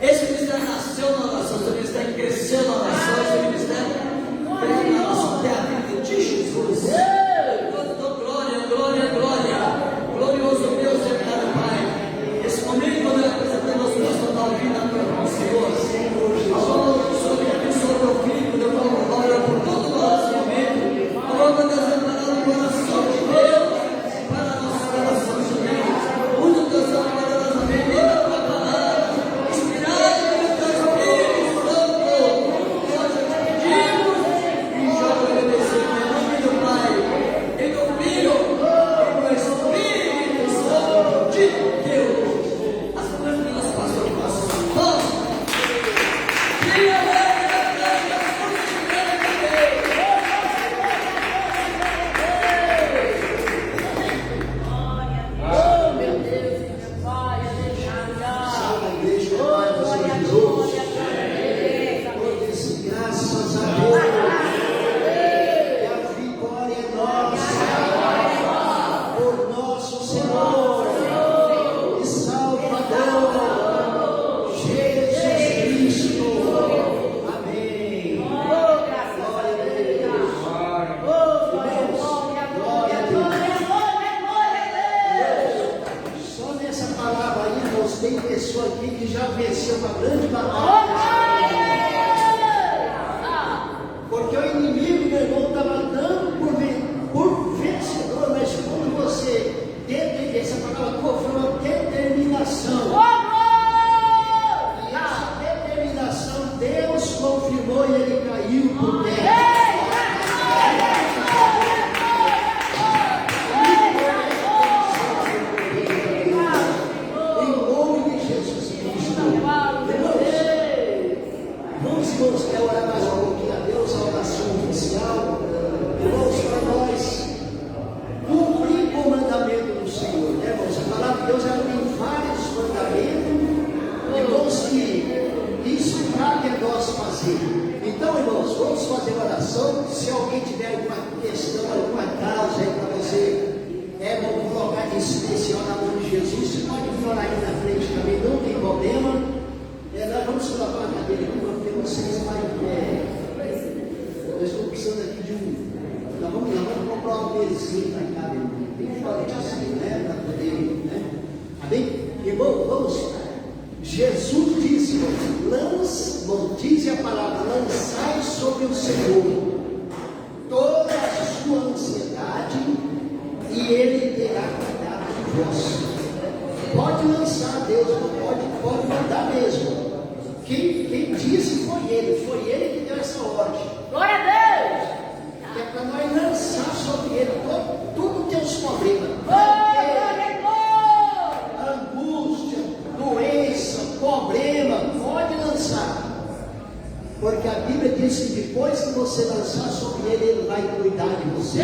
Esse ministério nasceu na oração, esse ministério cresceu na oração, esse ministério tem na oração até a vida de Jesus. Então, glória, glória, glória. Glorioso Deus, eterno Pai. Esse momento, quando eu apresentei nosso pastor Davi na tua Senhor, falando sobre o meu filho, eu falo glória por todo o nosso momento. Falando Deus, preparando o coração de Deus para a nossa relação de Deus. Muito Deus, poderosamente, na tua palavra, inspirado pelo teu Espírito Santo. Nós te pedimos e já agradecemos em nome do Pai, e do Filho, e do Espírito Santo de Deus. As meninas passam o nosso vamos. Tem pessoa aqui que já venceu uma grande batalha. Porque o inimigo, meu irmão, estava dando por vencedor, mas quando você tem essa palavra, foi uma determinação. E essa determinação, Deus confirmou e ele caiu por terra. Vamos quer orar mais um pouquinho a Deus, a oração oficial. Irmãos, para nós cumprir o mandamento do Senhor, né, irmãos? A palavra de Deus ela tem vários mandamentos, irmãos, que isso cabe a nós fazer. Então, irmãos, vamos fazer oração. Se alguém tiver alguma questão, alguma causa aí para você, vamos colocar em especial na mão de Jesus. Você pode vir orar aí na frente também, não tem problema. Nós vamos colocar uma cadeira aqui para ter vocês mais eu estou precisando aqui de nós vamos comprar uma mesinha para cá, bem diferente assim, né? Para poder, né? Amém? Irmão, vamos. Jesus disse, diz a palavra, lançai sobre o Senhor toda a sua ansiedade e Ele terá cuidado de vós. Pode lançar, Deus pode mandar mesmo. Quem disse foi Ele que deu essa ordem. Glória a Deus! Que é para nós lançar sobre Ele todos os teus problemas. Angústia, doença, problema, pode lançar. Porque a Bíblia diz que depois que você lançar sobre Ele vai cuidar de você.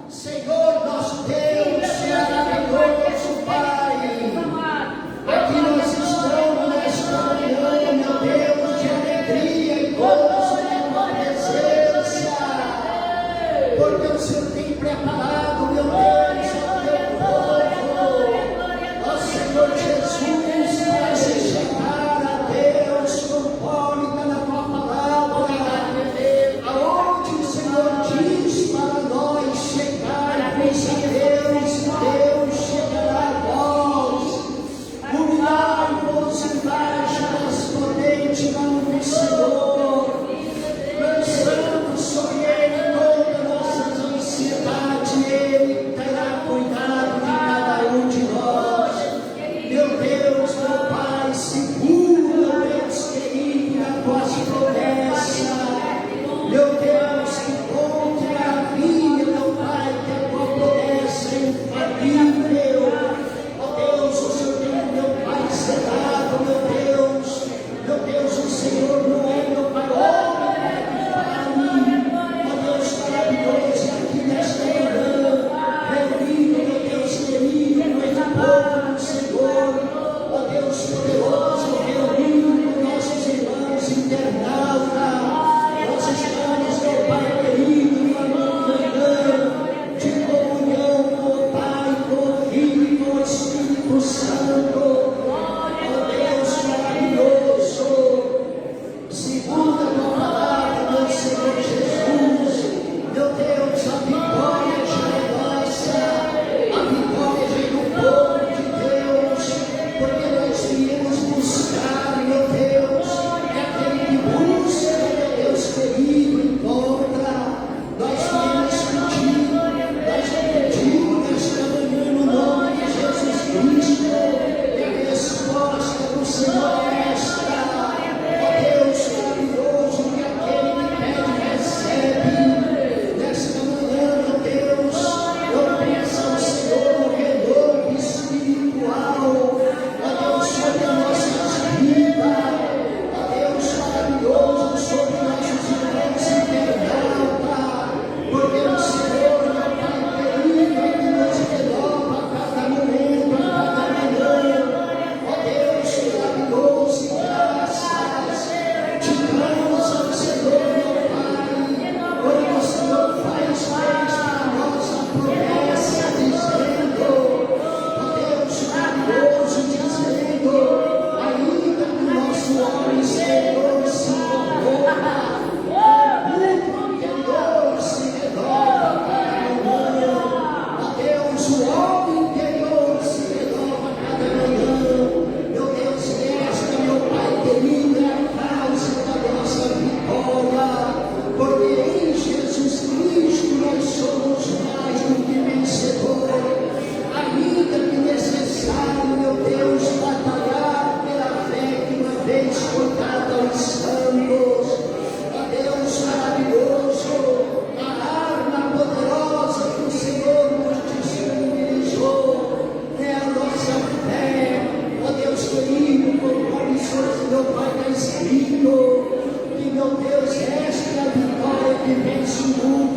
Senhor, nosso Deus, maravilhoso Pai, aqui nós estamos nesta manhã, meu Deus, de alegria e gozo na tua presença, porque o Senhor tem preparado, meu Deus, o teu povo, ó Senhor Jesus, para se chegar a Deus conforme está na tua palavra, aonde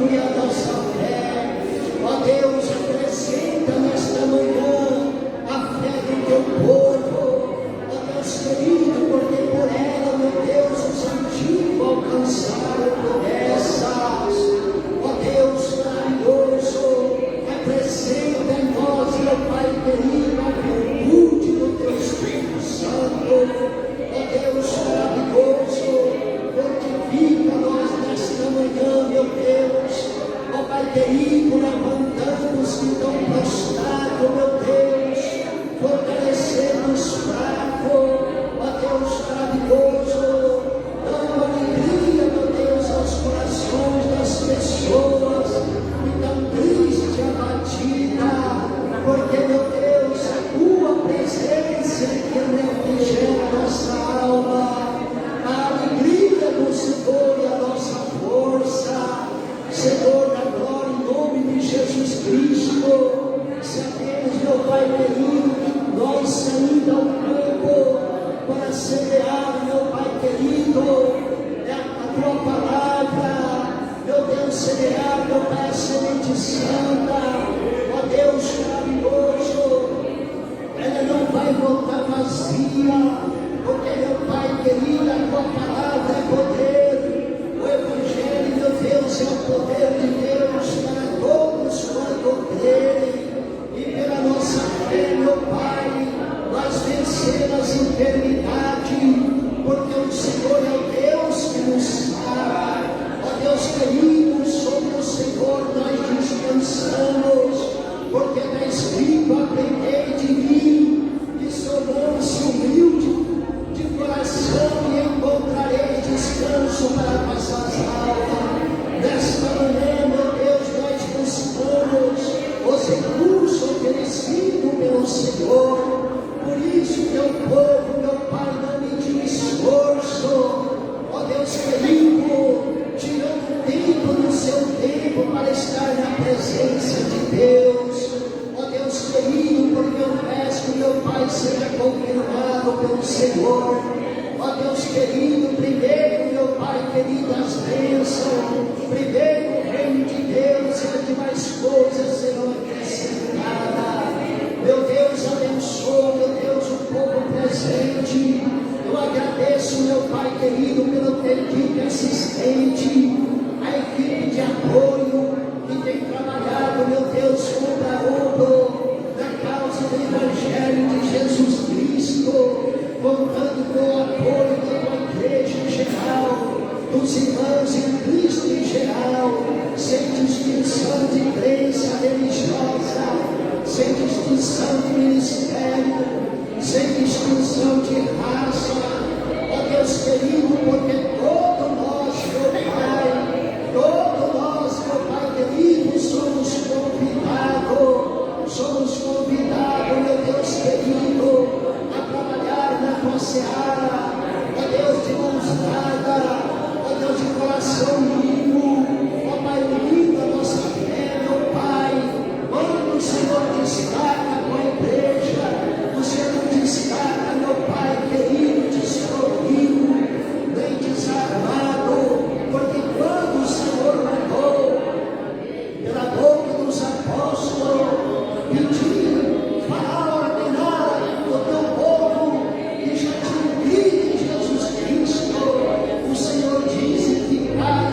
supre a nossa fé. Ó Deus, acrescenta nesta manhã a fé do teu povo. Ó Deus querido, porque por ela, meu Deus, os antigos alcançaram promessas. Ó Deus maravilhoso, acrescenta em nós, meu Pai querido, a virtude do teu Espírito Santo. Ó Deus maravilhoso, fortifica nós nesta manhã, meu Deus. Ó Pai querido, levantando os que estão prostrados, meu Deus, fortalecendo os fracos. Ó Deus maravilhoso, dando alegria, meu Deus, aos corações das pessoas que estão tristes e abatidas, porque, meu Deus, a tua presença que refrigera a nossa alma, a alegria do Senhor e a nossa força. Senhor da glória, em nome de Jesus Cristo, sabemos, meu Pai querido, que nós saímos ao campo para semear, meu Pai querido, a tua palavra, meu Deus, semear, meu Pai, a semente santa. Ó Deus maravilhoso, ela não vai voltar vazia, porque, meu Pai querido, a tua palavra é poder. O Evangelho, meu Deus, é o poder de Deus para todos quanto crerem. E pela nossa fé, meu Pai, nós vencemos as enfermidades, porque o Senhor é o Deus que nos sara. Ó Deus querido, sobre o Senhor nós descansamos, porque está escrito: aprendei de mim, que sou manso e humilde de coração, e encontrareis descanso para vossas almas. Nesta manhã, meu Deus, nós buscamos os recursos oferecidos pelo Senhor. Por isso, teu povo, meu Pai, não mediu esforço. Ó Deus querido, tirando tempo do seu tempo para estar na presença de Deus. Ó Deus querido, porque eu peço que meu Pai seja confirmado pelo Senhor. Ó Deus querido, primeiro, meu Pai querido, as bênçãos, primeiro o reino de Deus, e as demais coisas serão acrescentadas. Meu Deus, abençoa, meu Deus, o povo presente. Eu agradeço, meu Pai querido, pela equipe assistente, a equipe de apoio que tem trabalhado, meu Deus, com na causa do Evangelho de Jesus Cristo, contando com o apoio da tua igreja em geral, dos irmãos em Cristo em geral, sem distinção de crença religiosa, sem distinção de ministério, sem distinção de raça. Ó Deus querido, porque todos nós, meu Pai, todos nós, meu Pai querido, somos convidados, meu Deus querido, a trabalhar na tua seara. Ó Deus de mãos dadas, ó Deus de coração limpo, ó Pai, unida a nossa fé, meu Pai. Quando o Senhor destaca com a igreja, o Senhor não destaca, meu Pai querido, desprovido, nem desarmado, porque quando o Senhor mandou, pela boca dos apóstolos, pedir, falar, ordenar o teu povo, que já tinha crido em Jesus Cristo, o Senhor disse: ficai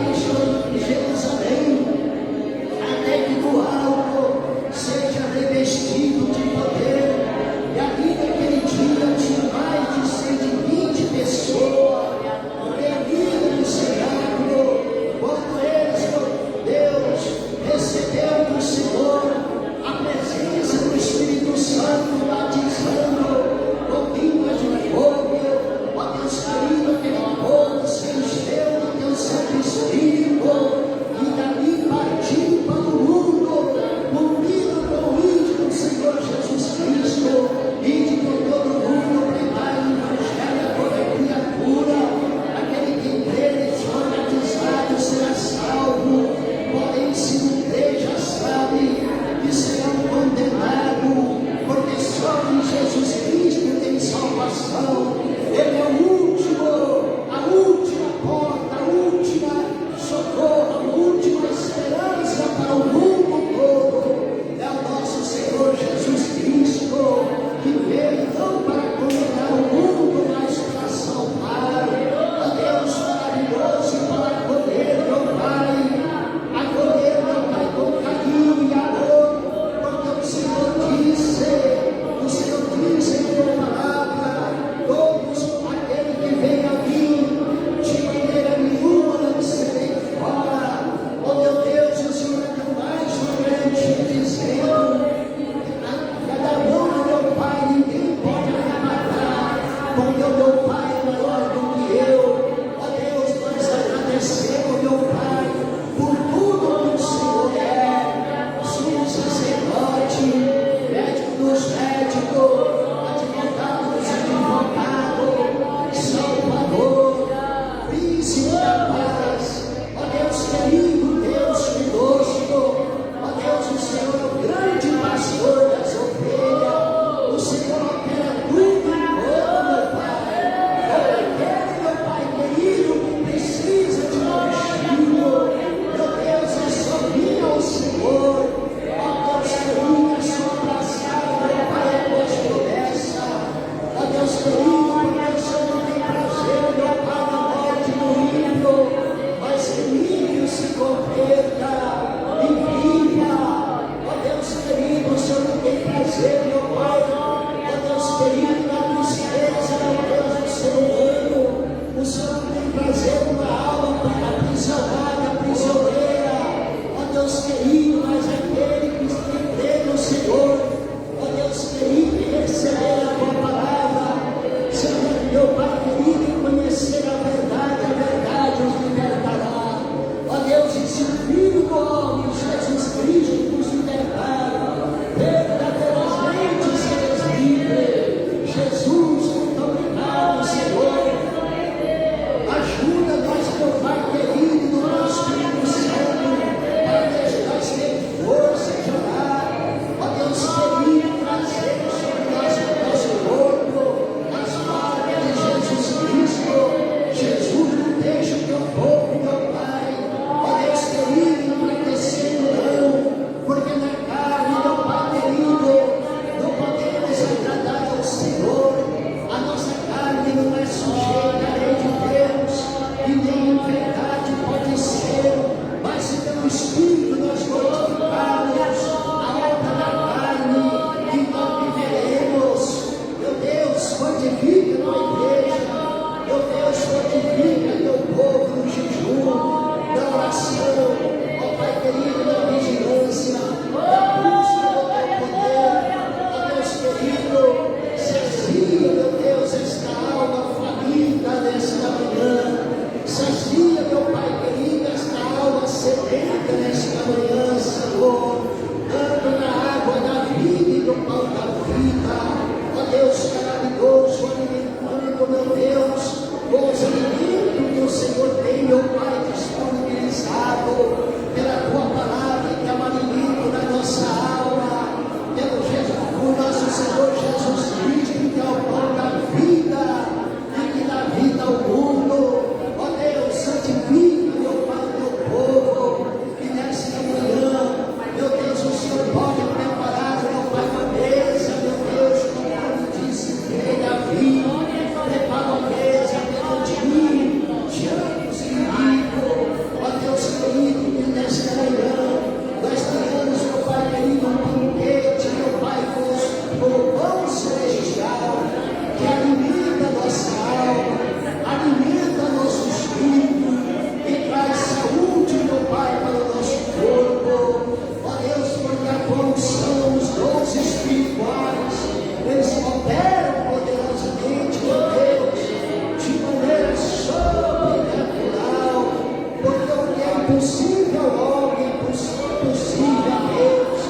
impossível ao homem, impossível a Deus.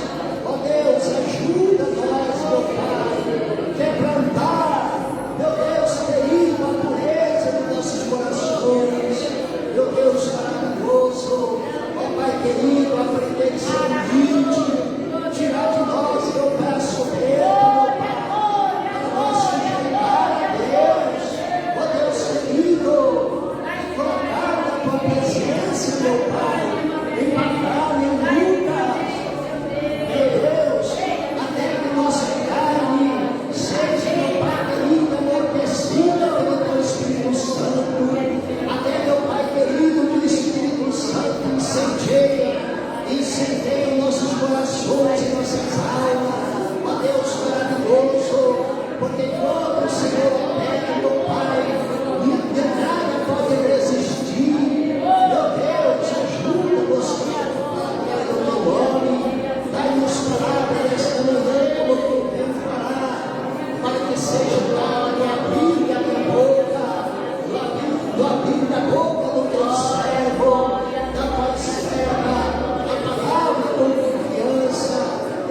Ó Deus, ajuda nós, meu Pai, quebrantar, meu Deus querido, a pureza de nossos corações, meu Deus maravilhoso. Ó Pai querido, aprender a ser humilde, tirar de nós, meu Pai, a soberba, meu Pai, para nós sujeitar a Deus. Ó Deus querido, colocar na tua presença, meu Pai, em batalha, em lutas, meu Deus, até que nossa carne seja, meu Pai querido, amortecida pelo teu Espírito Santo, até, meu Pai querido, que o Espírito Santo incendeia nossos corações e nossas almas. Ó Deus maravilhoso, porque quando o Senhor opera, meu Pai, e nada pode resistir. Meu Deus, ajuda-nos para o teu nome, dai-nos palavras esta manhã, como tu vem falar, para que seja claro, abrir a minha boca, do abrir da boca do teu servo, da tua serva, a palavra com confiança,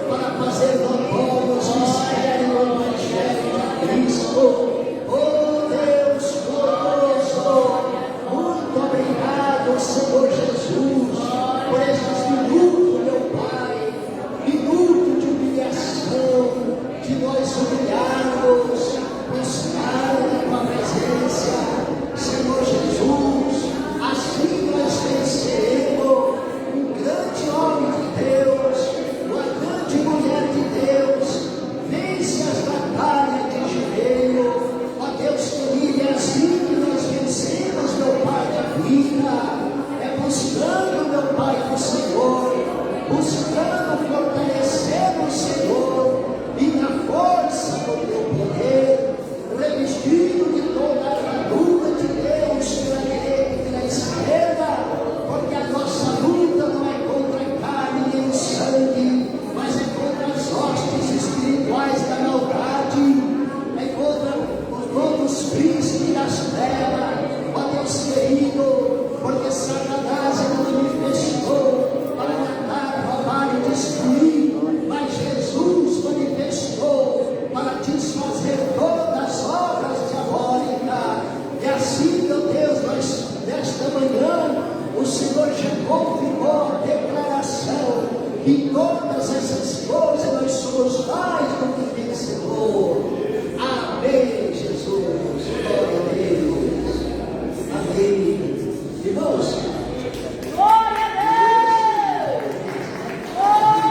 para fazer notório os mistérios do Evangelho de Cristo. Oh Deus glorioso, muito obrigado, Senhor Jesus, por estes minutos, meu Pai, minuto de humilhação, de nós humilharmos, buscar a tua presença, Senhor Jesus. Assim nós venceremos um grande homem de Deus, uma grande mulher de Deus, vence as batalhas de joelho. Ó Deus querido, é assim que nós vencemos, meu Pai da vida, é buscando, meu Pai, o Senhor, buscando fortalecer o Senhor, e na força do teu poder, revestido de toda a armadura de Deus, pela direita e pela esquerda, porque a nossa luta não é contra a carne nem o sangue, mas é contra as hostes espirituais da maldade, é contra os príncipes das trevas. Ó Deus querido, porque Satanás ele não manifestou para matar, roubar e destruir, mas Jesus manifestou para desfazer todas as obras diabólicas. E assim, meu Deus, nós, nesta manhã, o Senhor já confirmou a declaração que em todas essas coisas nós somos mais do que vencedor. Amém, Jesus. Glória a Deus. Amém. Irmãos, Glória a Deus! Glória,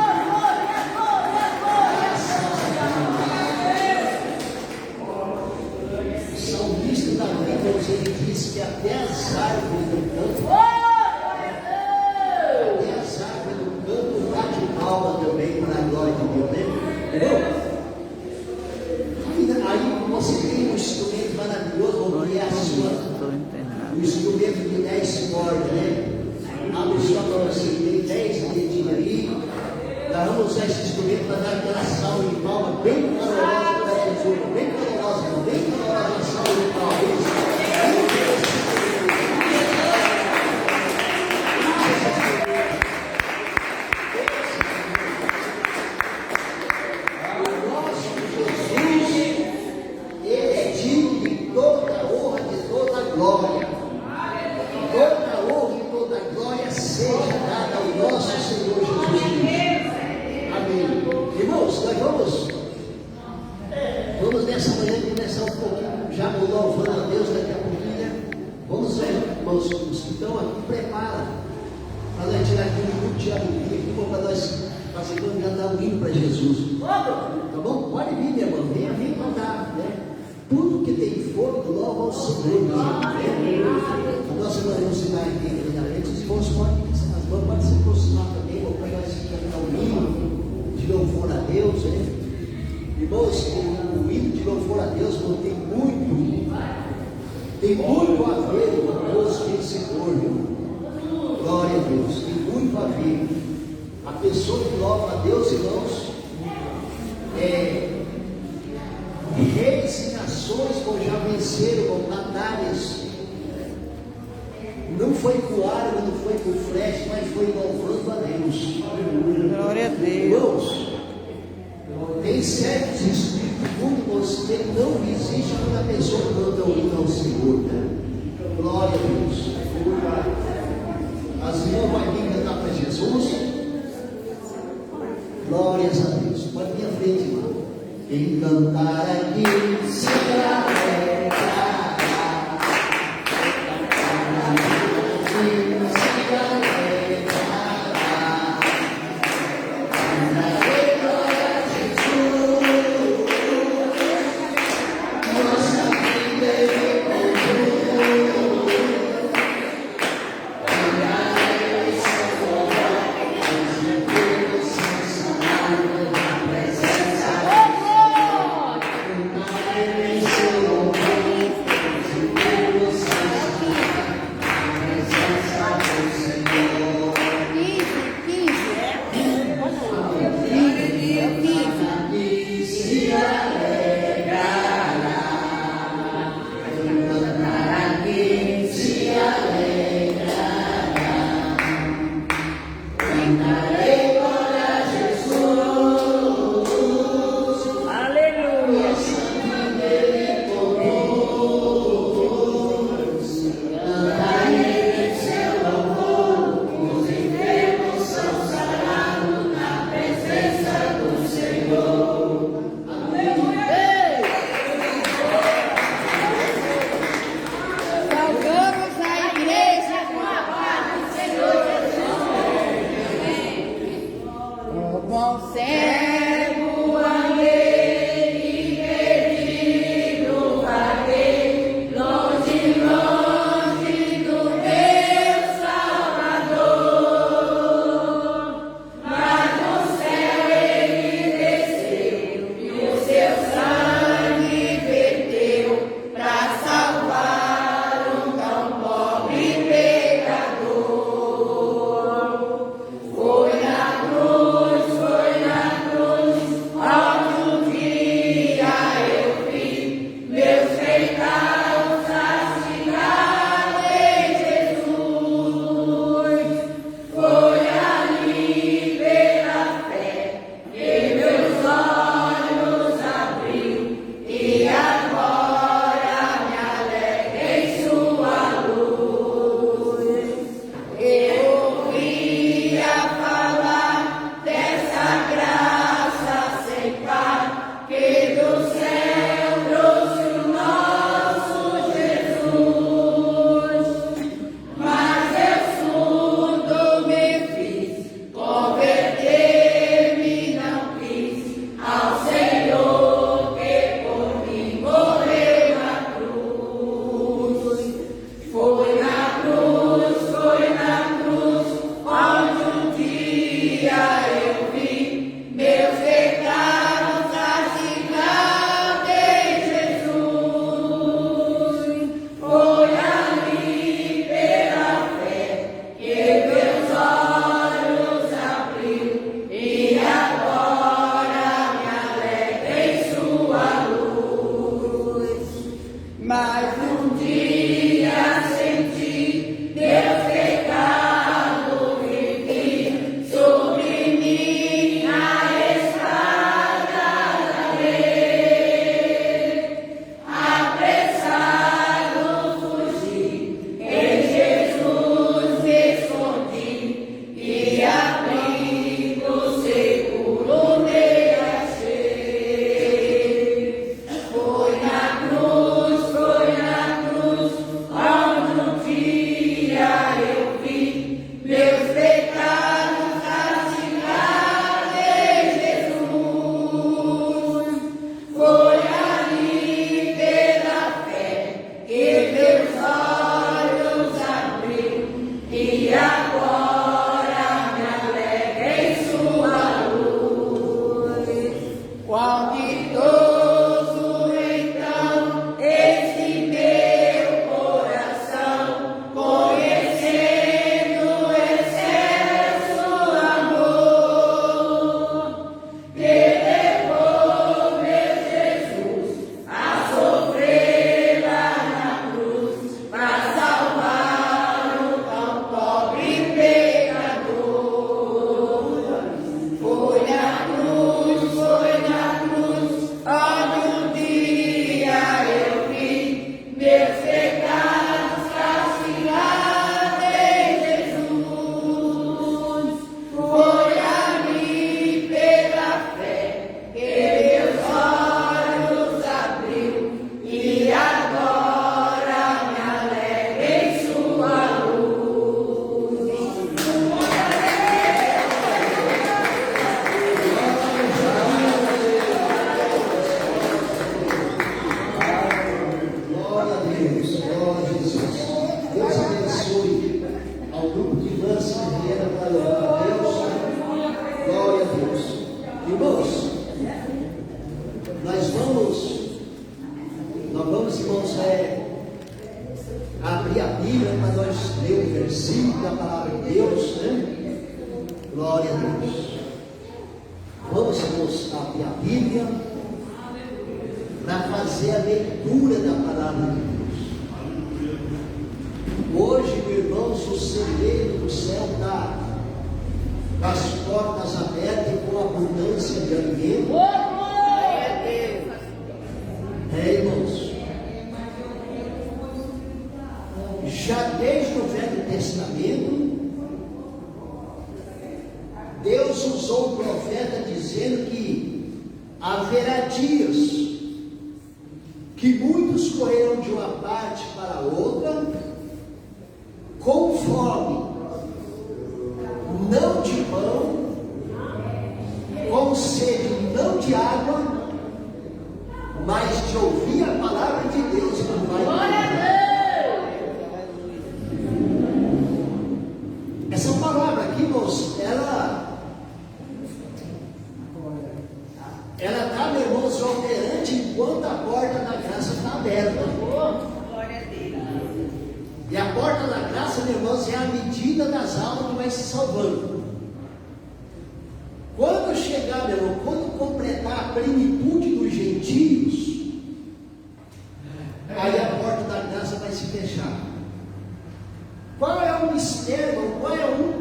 o salmista Davi, ele diz que até as árvores do campo, glória a Deus! até as árvores do campo bate palma também para a glória de Deus, né? Entendeu? Aí você tem um instrumento maravilhoso, que é a sua, o instrumento de 10 cordas, né? Abre só para você, tem 10 dedinhos ali. Nós vamos usar esse instrumento para dar aquela salva de palma bem calorosa para Jesus, bem calorosa, a salva de palma. Vamos nessa manhã começar um pouquinho, já louvando a Deus daqui a pouquinho. Vamos ver, irmãos, os que estão aqui, prepara para nós tirar aqui um minuto de alegria aqui, para nós fazer já dar um hino para Jesus. Tá bom? Pode vir, minha irmã, vem cantar, né? Tudo que tem fogo, louva ao Senhor. A nossa irmã Lucimar aqui na frente, os irmãos podem se aproximar também, para nós cantar um hino de louvor a Deus, né? Irmãos, o hino de louvor a Deus tem muito a ver com o Deus vencedor, viu? Glória a Deus, tem muito a ver. A pessoa que louva a Deus, irmãos, reis e nações já venceram batalhas Não foi com arma, não foi com flecha, mas foi louvando a Deus. Glória a Deus. Irmãos, tem certos espíritos mundos que não existem quando a pessoa canta o hino ao Senhor, né? Glória a Deus. As irmãs vão vir cantar para Jesus. Glórias a Deus. Pode vir à frente, irmão. Quem cantar aqui se alegrará. Deus, né? Glória a Deus. Vamos abrir a Bíblia para fazer a leitura da palavra de Deus. Hoje, meus irmãos, o celeiro do céu está com as portas abertas e com abundância de alimento. Irmãos, já desde o Velho Testamento, Deus usou o profeta dizendo que haverá dias que muitos correrão de uma parte para outra com fome, não de pão, com sede, não de água, mas de ouvir a palavra de Deus. Essa palavra aqui, irmãos, ela está, meus irmãos, operante enquanto a porta da graça está aberta. E a porta da graça, meus irmãos, é a medida das almas que vai se salvando. Quando chegar, meu irmão, quando completar a plenitude dos gentios, aí a porta da graça vai se fechar. Qual é o mistério?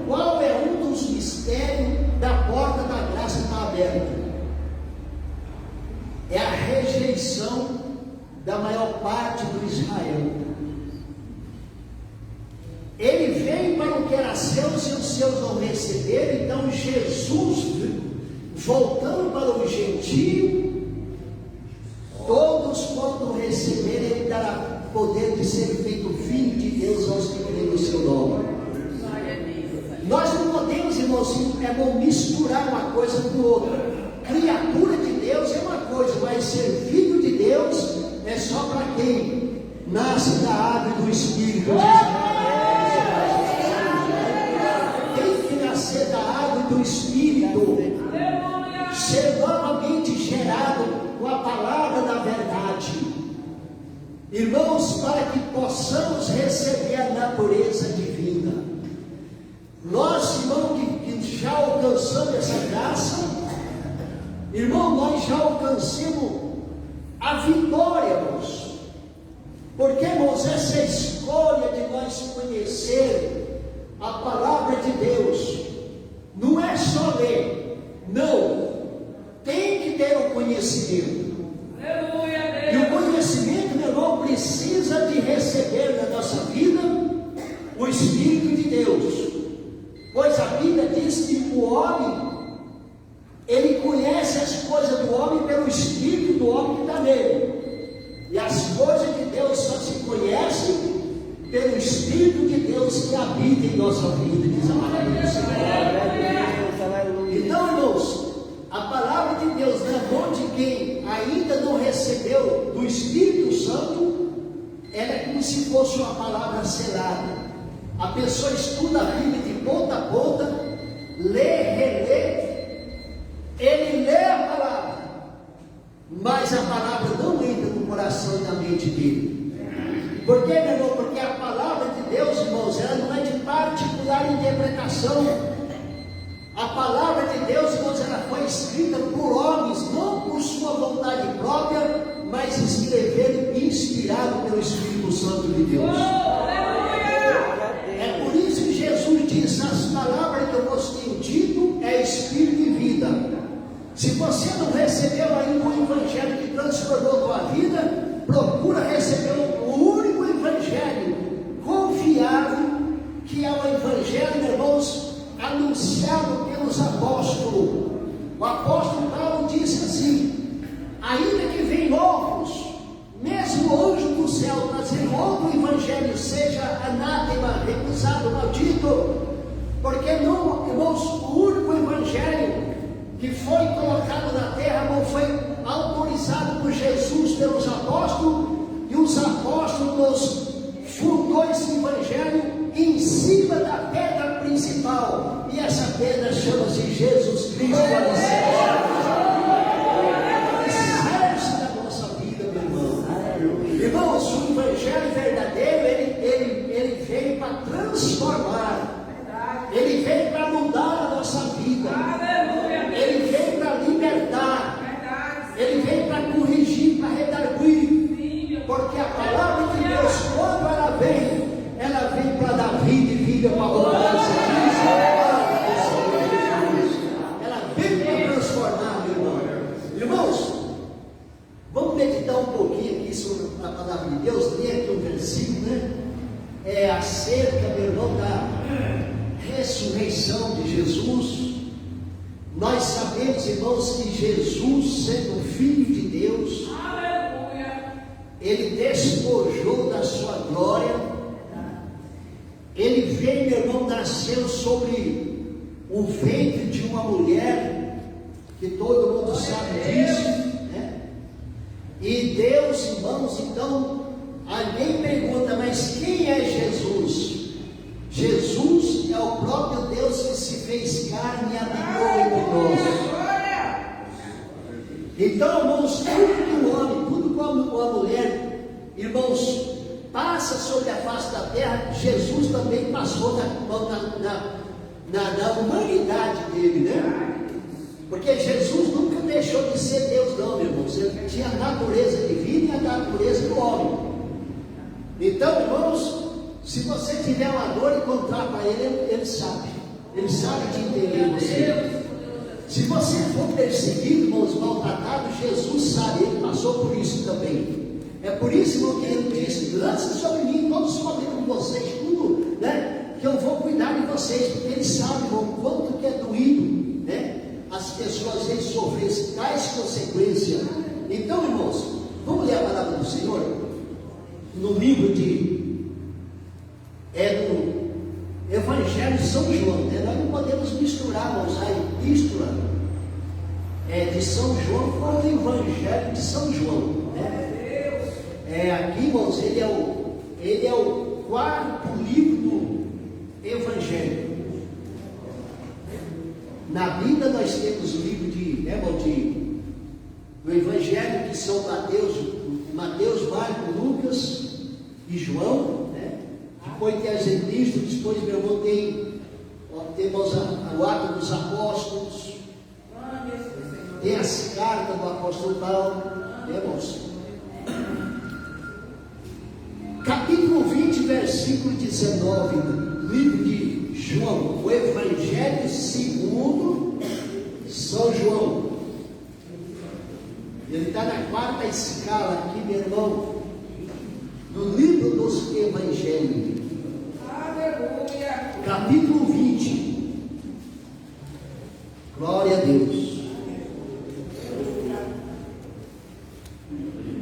Qual é um dos mistérios da porta da graça estar aberta? É a rejeição da maior parte do Israel. Ele veio para o que era seu, e os seus não receberam. Então Jesus, voltando para o gentio, todos quando receberem, ele dará poder de ser feito filho de Deus aos que creem no seu nome. Nós não podemos, irmãos, misturar uma coisa com outra. Criatura de Deus é uma coisa, mas ser filho de Deus é só para quem nasce da água e do Espírito. Tem que nascer da água e do Espírito, ser novamente gerado com a palavra da verdade. Irmãos, para que possamos receber a natureza divina. Nós, irmão, que já alcançamos essa graça, irmão, nós já alcançamos a vitória, irmãos. Porque, irmãos, essa escolha de nós conhecer a palavra de Deus não é só ler, não, tem que ter o conhecimento. E o conhecimento, meu irmão, precisa de receber na nossa vida o Espírito de Deus. Pois a Bíblia diz que o homem, ele conhece as coisas do homem pelo Espírito do homem que está nele. E as coisas de Deus só se conhecem pelo Espírito de Deus que habita em nossa vida, diz a palavra do Senhor. Então, irmãos, a palavra de Deus na mão de quem ainda não recebeu do Espírito Santo, ela é como se fosse uma palavra selada. A pessoa estuda a Bíblia de ponta a ponta, lê, relê, ele lê a palavra, mas a palavra não entra no coração e na mente dele. Por quê, meu irmão? Porque a palavra de Deus, irmãos, ela não é de particular interpretação. A palavra de Deus, irmãos, ela foi escrita por homens, não por sua vontade própria, mas escreveram e inspirado pelo Espírito Santo de Deus. É por isso que Jesus diz: as palavras que eu vos tenho dito é Espírito e vida. Se você não recebeu ainda o Evangelho que transformou a tua vida, procura receber o único Evangelho confiável, que é o Evangelho, meus irmãos, anunciado pelos apóstolos. O apóstolo Paulo disse assim: ainda que venham outros, mesmo o anjo do céu trazer outro evangelho, seja anátema, recusado, maldito, porque não, irmãos, o único evangelho que foi colocado na terra não foi autorizado por Jesus pelos apóstolos, e os apóstolos fundou esse evangelho em cima da pedra principal, e essa pedra chama-se Jesus Cristo. Alicerce da nossa vida, meu irmão. Irmãos, o evangelho verdadeiro, ele veio para transformar Ele veio para mudar a nossa vida. Ele veio para libertar. Ele veio para corrigir, para redarguir. Porque a palavra de Deus, quando ela vem para dar vida e vida para abundância. Ela vem para transformar, meu irmão. Irmãos, vamos meditar um pouquinho aqui sobre a palavra de Deus. Tem aqui um versículo, né? É acerca, meu irmão, da ressurreição de Jesus. Nós sabemos, irmãos, que Jesus, sendo Filho de Deus, Ele despojou da sua glória. Ele veio, meu irmão, nasceu sobre o ventre de uma mulher, que todo mundo sabe disso, né? E Deus, irmãos, então, alguém pergunta, mas quem é Jesus? Jesus é o próprio Deus que se fez carne e habitou entre nós. Então, irmãos, tudo do homem, tudo como a mulher, irmãos, passa sobre a face da terra. Jesus também passou na humanidade dele, né? Porque Jesus nunca deixou de ser Deus, não, meu irmãos. Ele tinha a natureza divina e a natureza do homem. Então, irmãos, se você tiver uma dor e contar para ele, ele sabe te entender você. Se você for perseguido, irmãos, maltratado, Jesus sabe, ele passou por isso também. É por isso, irmão, que ele disse: lança sobre mim todos os problemas de vocês, tudo, né? Que eu vou cuidar de vocês, porque ele sabe, irmão, quanto que é doído, né? As pessoas às vezes sofrem tais consequências. Então, irmãos, vamos ler a palavra do Senhor no livro no Evangelho de São João, né? Nós não podemos misturar, irmãos, a epístola de São João com o Evangelho de São João, né? Aqui, irmãos, ele é o quarto livro do Evangelho. Na Bíblia nós temos o livro do Evangelho, que são Mateus, Marcos, Lucas e João, né? Depois tem as epístolas, depois, meu irmão, temos o Ato dos Apóstolos, tem as cartas do apóstolo Paulo, né, irmãos? Capítulo 20, versículo 19, livro de João, o Evangelho segundo São João. Ele está na quarta escala aqui, meu irmão, no livro dos Evangelhos. Aleluia. Capítulo 20. Glória a Deus.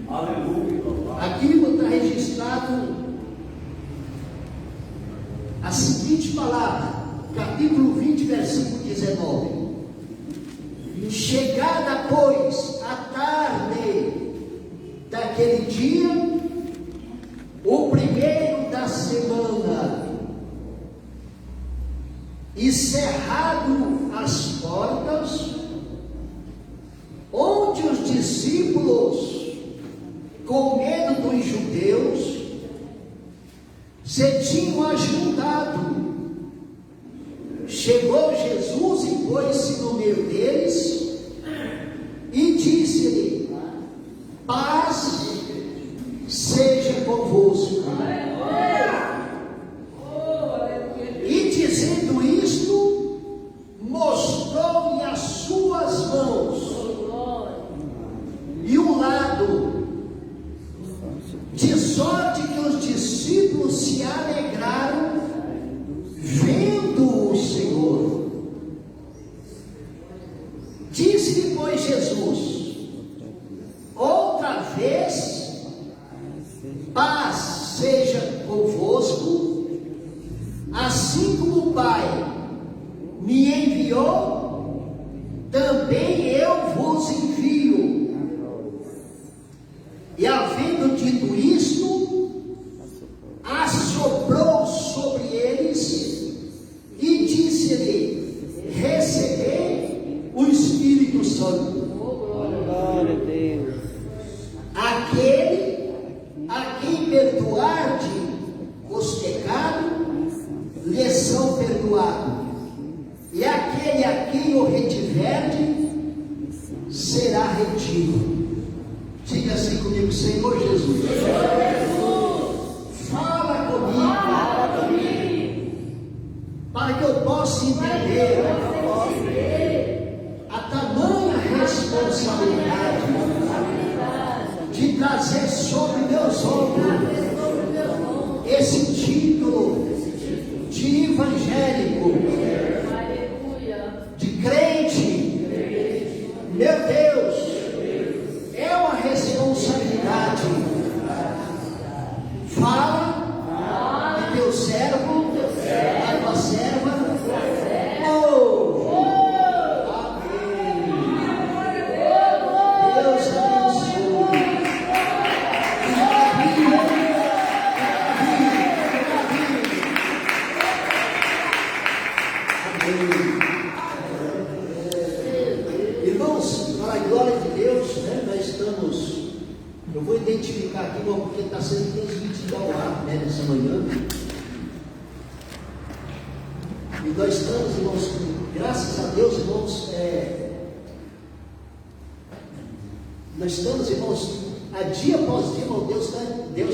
Aleluia. Aqui está registrado a seguinte palavra, capítulo 20, versículo 19. Chegada, pois, a tarde daquele dia, o primeiro da semana, e cerrado as portas, onde os discípulos, com medo dos judeus, se tinham ajuntado, chegou Jesus e pôs-se no meio deles, e disse-lhe: paz seja convosco. E dizendo isto, mostrou-lhe as suas mãos e o lado, de sorte que os discípulos se alegraram vendo o Senhor. Disse-lhe, pois, Jesus outra vez: paz seja convosco. Assim como o Pai me enviou, também eu vos envio. E havendo dito isto, assoprou sobre eles e disse-lhe: recebei o Espírito Santo. Glória a Deus. Aquele a quem perdoarde os pecados, lhes são perdoados. verde será retido. Diga assim comigo: Senhor Jesus, fala comigo, para que eu possa entender a tamanha responsabilidade de trazer sobre meus ombros esse título de evangélico, de crente. Meu Deus, é uma responsabilidade. Fala de teu servo, da tua serva. Oh, amém. Deus abençoe. Irmãos, para a glória de Deus, né, nós estamos. Eu vou identificar aqui, irmão, porque está sendo transmitido ao ar, né, nessa manhã. E nós estamos, irmãos, graças a Deus, irmãos, nós estamos, irmãos, a dia após dia, irmão, Deus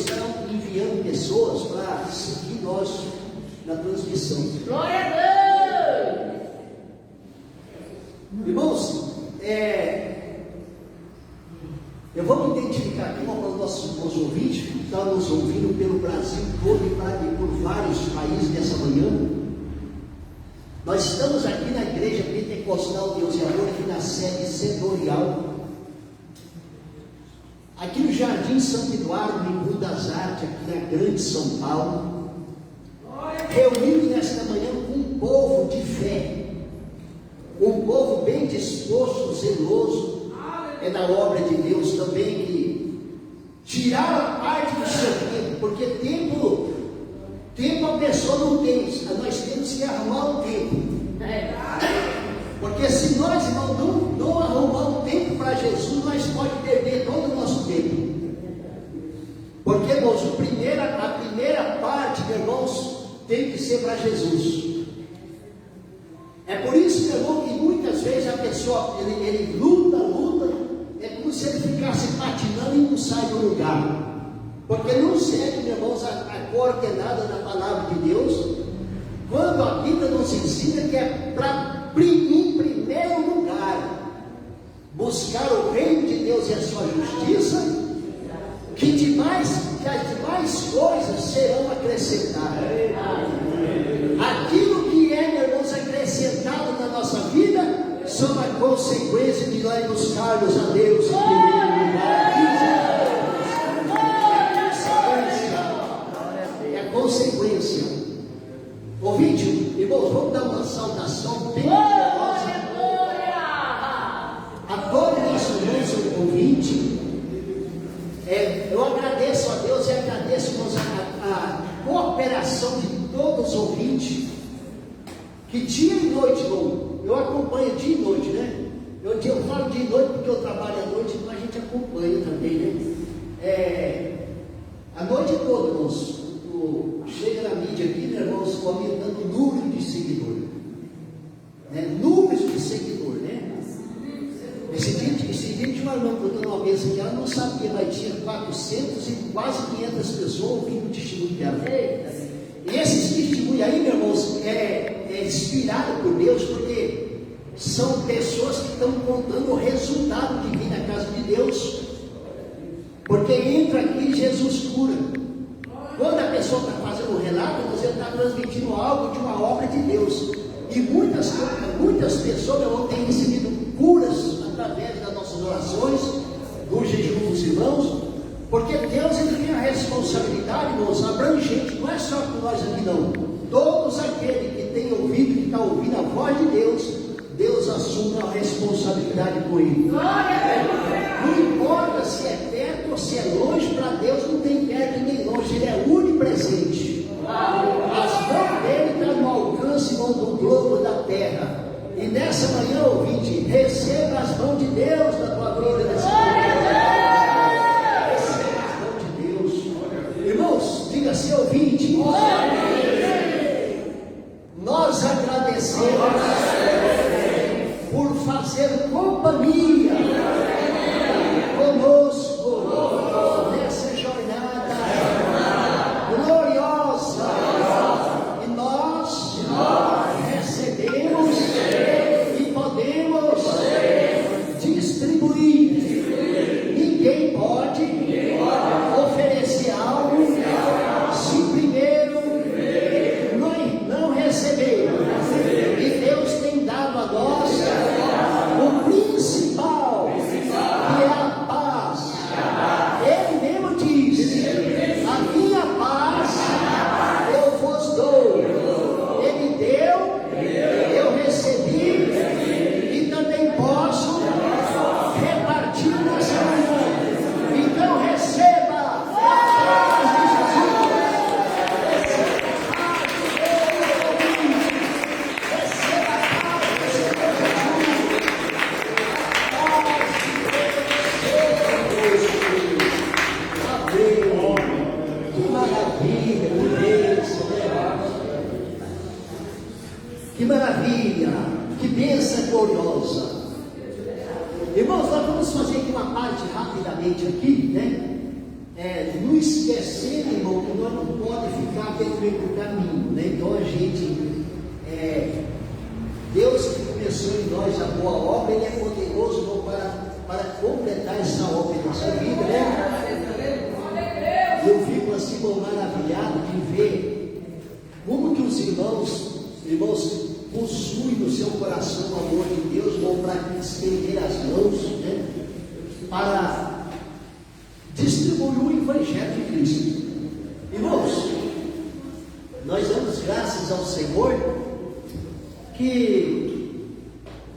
está enviando pessoas para seguir nós na transmissão. Glória a Deus! Irmãos, eu vou me identificar aqui com os nossos ouvintes que estão nos ouvindo pelo Brasil todo e por vários países nessa manhã. Nós estamos aqui na Igreja Pentecostal Deus e Amor, aqui na sede setorial, aqui no Jardim Santo Eduardo, em Rua das Artes, aqui na Grande São Paulo, reunido nesta manhã com um povo de fé, um povo bem disposto, zeloso, da obra de Deus também, que tiraram a parte do seu tempo, porque tempo a pessoa não tem, nós temos que arrumar um tempo. Porque se nós, irmão, não arrumar um tempo para Jesus, nós podemos perder todo o nosso tempo. Porque, irmãos, a primeira parte, irmãos, tem que ser para Jesus. É por isso, meu irmão, que muitas vezes a pessoa, ele luta, é como se ele ficasse patinando e não sai do lugar. Porque não segue, meus irmãos, a coordenada da palavra de Deus, quando a Bíblia nos ensina que é para, em primeiro lugar, buscar o reino de Deus e a sua justiça, que as demais coisas serão acrescentadas. Aquilo que é, meus irmãos, acrescentado na nossa vida, são a consequência de nós buscarmos a Deus em primeiro lugar. É a consequência. Ouvinte, irmãos, vamos dar uma saudação bem poderosa a todos os nossos irmãos ouvintes. Eu agradeço a Deus e agradeço, irmãos, a cooperação de todos os ouvintes, que dia e noite, irmão, eu acompanho dia e noite, né? Eu falo dia e noite porque eu trabalho à noite, então a gente acompanha também, né? A noite toda, irmãos, chega na mídia aqui, né, irmãos, aumentando o número de seguidores, né? Números de seguidores, né? Esse dia tinha uma irmã contando uma vez que ela não sabia, mas tinha 400 e quase 500 pessoas ouvindo o testemunho dela. E esses testemunhos aí, meus irmãos, é inspirado por Deus, porque são pessoas que estão contando o resultado de vir na casa de Deus. Porque entra aqui, Jesus cura. Quando a pessoa está fazendo um relato, você está transmitindo algo de uma obra de Deus. E muitas pessoas, meu irmão, têm recebido curas através das nossas orações, do jejum dos irmãos. Porque Deus, ele tem a responsabilidade, irmãos, abrangente, não é só por nós aqui não. Todos aqueles que têm ouvido, que estão ouvindo a voz de Deus, Deus assume a responsabilidade por ele. Não importa se é perto ou se é longe, para Deus não tem perto nem longe, ele é onipresente. As mãos dele estão no alcance, irmão, do globo da terra. E nessa manhã, ouvinte, receba as mãos de Deus na tua vida nessa manhã. Irmãos, diga assim, ouvinte, nós agradecemos por fazer fazer companhia conosco nessa jornada gloriosa. E nós recebemos e podemos distribuir. Ninguém pode oferecer algo se primeiro não receber. E Deus tem dado a nós o principal, que é a paz. Ele mesmo diz: a minha paz eu vos dou. Ele deu, eu recebi, e também posso repartir nessa manhã. Então receba a paz de Jesus. Receba a paz do Senhor Jesus. Amém. Que maravilha, que bênção, né? Que maravilha, que bênção gloriosa. Irmãos, nós vamos fazer aqui uma parte rapidamente aqui, né? Não esquecendo, irmão, que nós não podemos ficar pelo meio do caminho, né? Então a gente, Deus que começou em nós a boa obra, Ele é poderoso, irmão, para completar essa obra em nossa vida, né? Eu fico assim, irmão, maravilhado de ver como que os irmãos possuem no seu coração o amor de Deus, irmão, para estender as mãos, né? Para distribuir o Evangelho de Cristo. Irmãos, nós damos graças ao Senhor que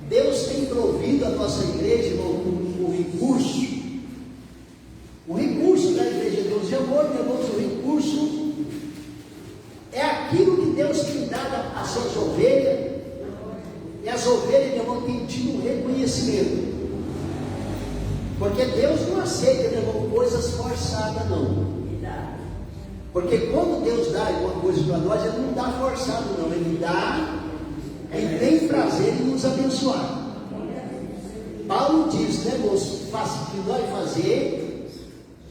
Deus tem provido a nossa igreja, irmão, com o recurso. O recurso da igreja de Deus de amor, meus irmãos, o recurso é aquilo que Deus tem dado às suas ovelhas, e as ovelhas, meu irmão, têm tido um reconhecimento. Porque Deus não aceita, meu irmão, coisas forçadas, não. Porque quando Deus dá alguma coisa para nós, Ele não dá forçado, não. Ele dá, Ele tem prazer em nos abençoar. Paulo diz, né, irmãos, que nós fazer,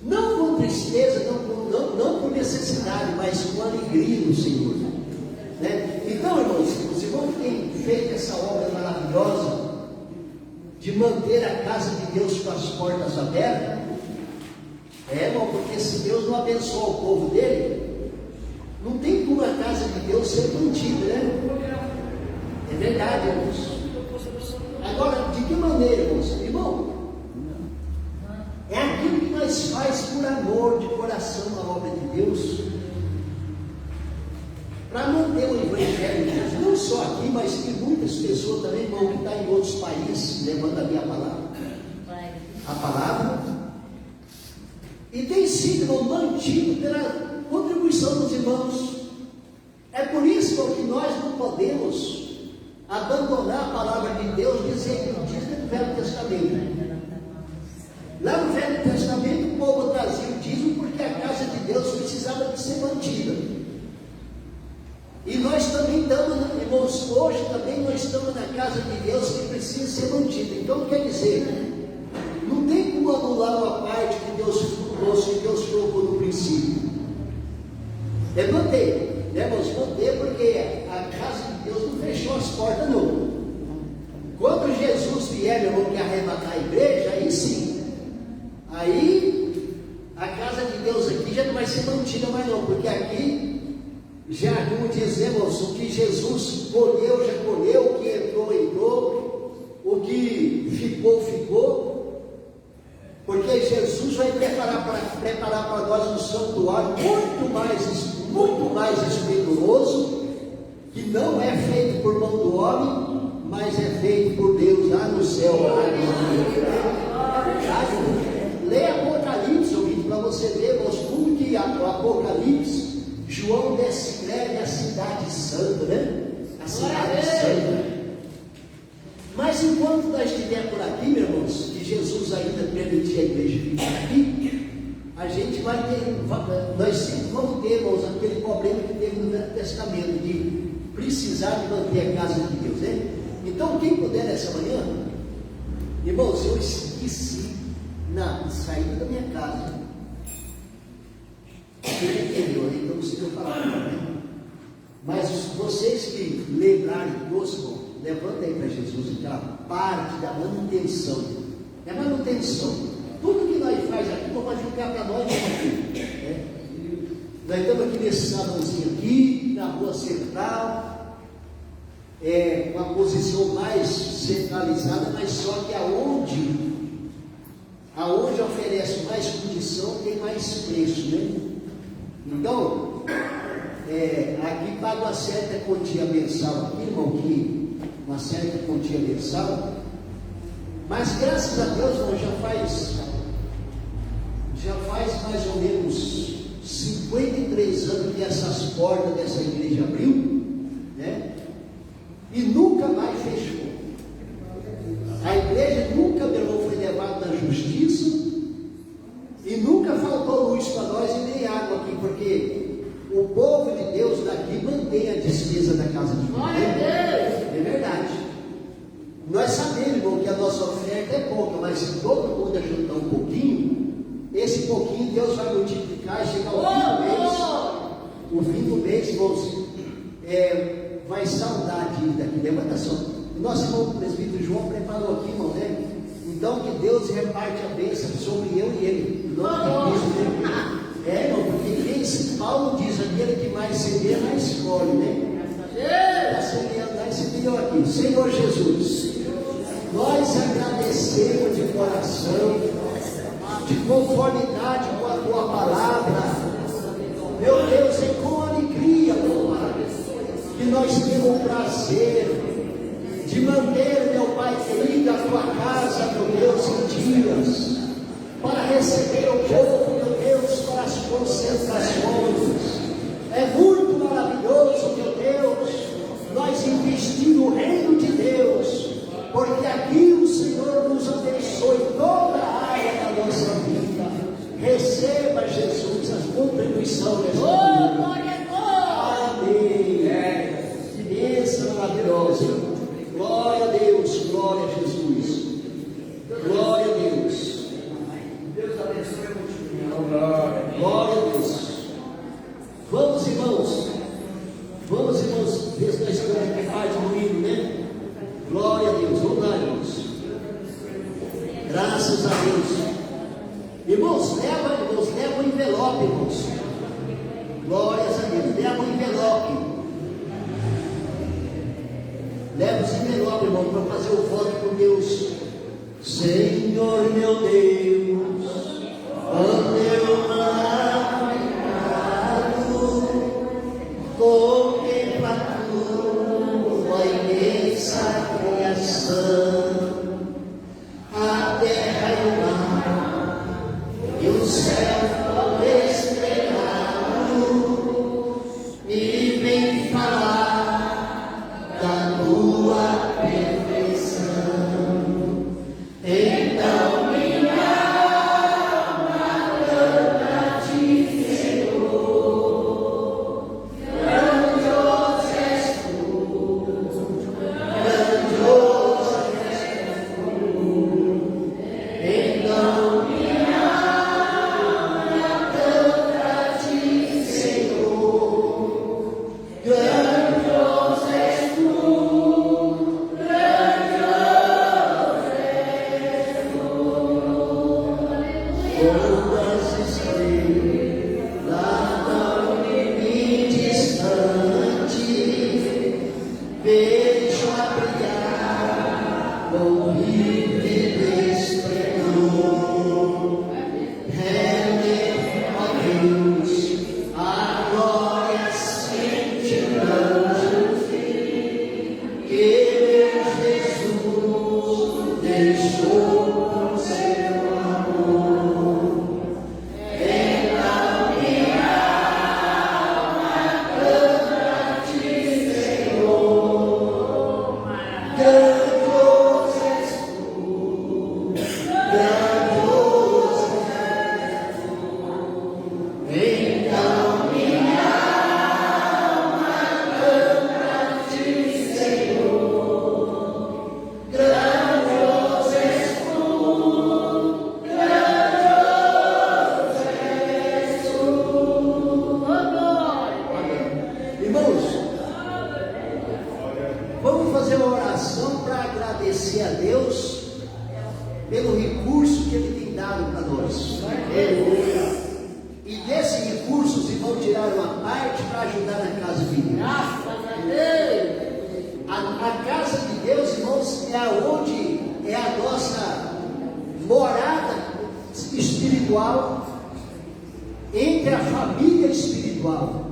não com tristeza, não por necessidade, mas com alegria no Senhor. Né? Então, irmãos, os irmãos têm feito essa obra maravilhosa de manter a casa de Deus com as portas abertas. Irmão, porque se Deus não abençoar o povo dele, não tem como a casa de Deus ser mantida, né? É verdade, irmãos. Agora, de que maneira, irmãos? Irmão, é aquilo que nós faz por amor de coração à obra de Deus, para manter o Evangelho de Deus, não só aqui, mas tem muitas pessoas também, irmão, que estão em outros países, levando a minha palavra, a palavra, e tem sido, irmão, mantido pela contribuição dos irmãos. É por isso, irmão, que nós não podemos abandonar a palavra de Deus, diz no Velho Testamento. Lá no Velho Testamento, o povo trazia o dízimo porque a casa de Deus precisava de ser mantida. E nós também estamos, irmãos, hoje também nós estamos na casa de Deus que precisa ser mantida. Então quer dizer, não tem como anular uma parte que Deus colocou no princípio. É manter, né, irmãos? Manter, porque a casa de Deus não fechou as portas, não. Quando Jesus vier, meu irmão, que arrebatar a igreja, aí sim. Aí a casa de Deus aqui já não vai ser mantida mais não, porque aqui já, como dizemos, o que Jesus colheu, já colheu, o que entrou, entrou, o que ficou, ficou, porque Jesus vai preparar para nós um santuário muito mais esplendoroso, que não é feito por mão do homem, mas é feito por Deus lá no céu. Leia Apocalipse, ouvindo, para você ver, irmãos, como que o Apocalipse, João descreve a cidade santa, né? A cidade santa. Mas enquanto nós estivermos por aqui, meus irmãos, que Jesus ainda permitir a igreja ficar aqui, a gente vai ter, nós sempre vamos ter, irmãos, aquele problema que teve no Velho Testamento, de precisar de manter a casa de Deus, né? Então, quem puder nessa manhã, Irmãos, eu esqueci na saída da minha casa. Você entendeu, então não consigo falar, né? Mas vocês que lembrarem próximo, levanta aí para Jesus aquela parte da manutenção. É manutenção. Tudo que nós faz aqui, vamos ficar para nós aqui. Né? Nós estamos aqui nesse salãozinho aqui, na rua central, com a posição mais centralizada, mas só que aonde oferece mais condição tem mais preço, né? Então, aqui paga uma certa quantia mensal, aqui, irmão, aqui, uma certa quantia mensal, mas graças a Deus, irmão, já faz mais ou menos 53 anos que essas portas dessa igreja abriu, né? E nunca mais fechou. A igreja nunca foi levada na justiça e nunca faltou luz para nós e nem água aqui, porque o povo de Deus daqui mantém a despesa da casa de Deus. É verdade. Nós sabemos, irmão, que a nossa oferta é pouca, mas se todo mundo ajudar um pouquinho, esse pouquinho Deus vai multiplicar e chegar ao fim do mês. O fim do mês, irmãos, vai saldar a dívida aqui. Levanta só. O nosso irmão presbítero João preparou aqui, irmão, né? Então que Deus reparte a bênção sobre eu e ele. Em nome de Cristo, né? Irmão, porque Paulo diz, aquele que mais semeia, mais escolhe, né? Está semeando, mais semeou aqui. Senhor Jesus, nós agradecemos de coração, de conformidade com a tua palavra. Meu Deus, é com alegria, meu Pai, que nós temos o prazer de manter, meu Pai querido, a tua casa, meu Deus, em dias, para receber o povo, meu Deus, para as concentrações. É muito maravilhoso, meu Deus, nós investir no reino de Deus, porque aqui o Senhor nos abençoe toda a área da nossa vida. Receba, Jesus, a contribuição desta vida. Amém. Que bênção maravilhosa. Glória a Deus, glória a Jesus. Glória a Deus. Deus abençoe muito. Glória a Deus. Vamos, irmãos, ver se nós estamos aqui mais domingo, né? Glória a Deus, vamos lá, irmãos. Graças a Deus. Irmãos, leva o envelope, irmãos. Glórias a Deus, leva o envelope. Leva os envelopes, irmão, para fazer o voto com Deus. Senhor meu Deus, quando eu contempla tua imensa criação, a terra e o mar, e o céu estrelado, e vem falar da tua perfeição. Então minha alma canta a ti, Senhor. oração para agradecer a Deus pelo recurso que Ele tem dado para nós. E desse recurso, os irmãos tiraram uma parte para ajudar na casa de Deus. A casa de Deus, irmãos, é aonde é a nossa morada espiritual, entre a família espiritual.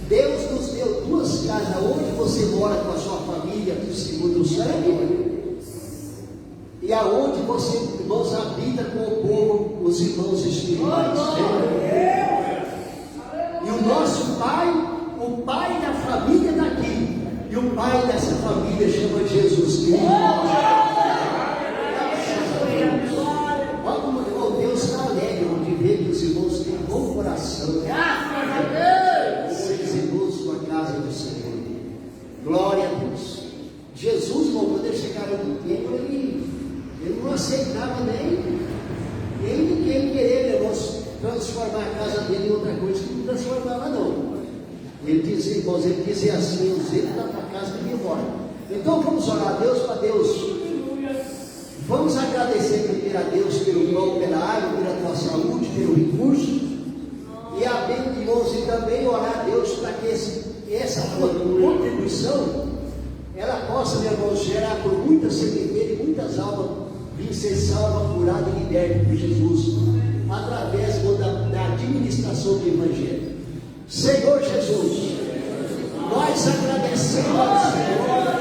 Deus nos deu duas casas, onde você mora com a sua família, segundo o sangue, e aonde você, irmãos, habita com o povo, os irmãos espirituais. E o nosso pai, o pai da família daqui, e o pai dessa família chama Jesus Cristo. Olha como Deus está alegre de ver que os irmãos têm bom coração. Esses irmãos com a casa do Senhor. Glória a Deus. Jesus, irmão, quando ele chegava no templo, ele não aceitava nem ninguém querer, irmãos, transformar a casa dele em outra coisa que não transformava, não. Ele dizia, irmãos, ele dizia assim: eu sei da tua casa que me embora. Então vamos orar a Deus, para Deus. Vamos agradecer primeiro a Deus pelo pão, pela água, pela tua saúde, pelo recurso. E amém, irmãos, e também orar a Deus para que essa tua contribuição ela possa, meu irmão, gerar por muitas sementes e muitas almas vir ser salva, curada e liberta por Jesus, através da administração do Evangelho. Senhor Jesus, nós agradecemos ao Senhor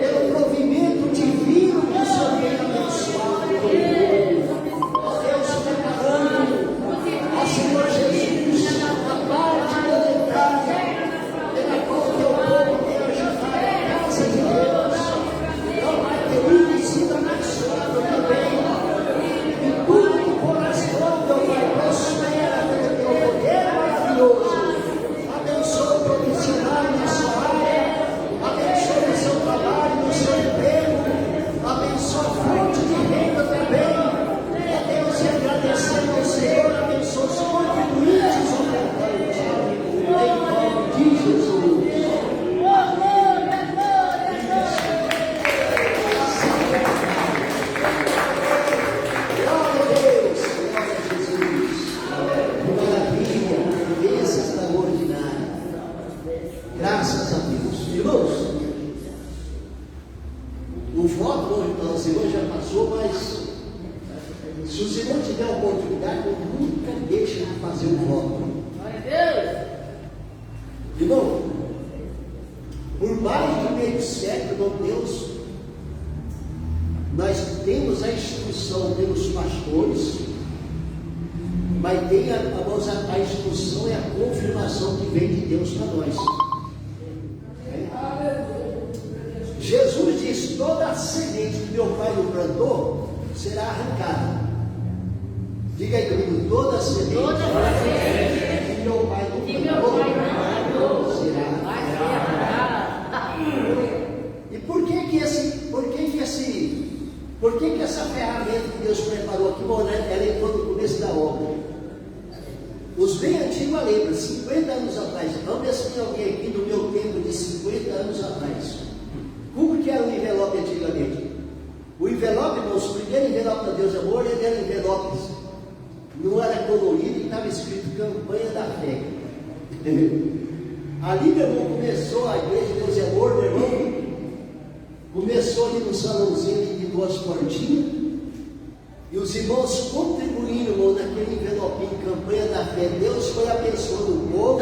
pelo provimento divino que o Senhor tem abençoado. Ó Deus, preparando, ó Senhor Jesus, a parte monetária pela qual o teu povo tem ajudado a casa de Deus. Não vai ter sido abençoado também. E tudo que for as mãos, meu Pai, prospera pelo teu poder maravilhoso. Abençoa o profissional na sua área, abençoa o seu trabalho, no seu emprego, abençoa a fonte de renda também. Ó Deus, e agradecendo ao Senhor, abençoa os contribuintes ofertantes. Em nome de Jesus. Glória a Deus, glória a Jesus. Maravilha, bênção extraordinária. Graças a Deus. Irmãos, o voto, o Senhor já passou, mas se o Senhor tiver a oportunidade, nunca deixe de fazer o voto. Irmão, por mais de meio século, Deus, nós temos a instrução pelos pastores, mas tem a instrução e a confirmação que vem de Deus para nós. Jesus diz: toda a semente que meu Pai não plantou será arrancada. Diga aí comigo: toda a semente que meu Pai não plantou será arrancada. E por que essa ferramenta que Deus preparou aqui, ela entrou no começo da obra? Os bem antigos lembram, 50 anos atrás. Vamos ver se tem alguém aqui do meu tempo de 50 anos atrás. Como que era o envelope antigamente? O envelope, irmãos, o primeiro envelope da Deus Amor, ele era envelope, não era colorido e estava escrito Campanha da Fé. Ali, meu irmão, começou a igreja de Deus Amor, meu irmão, começou ali no salãozinho de duas portinhas, e os irmãos contribuindo, irmão, naquele envelopinho Campanha da Fé. Deus foi abençoando o povo,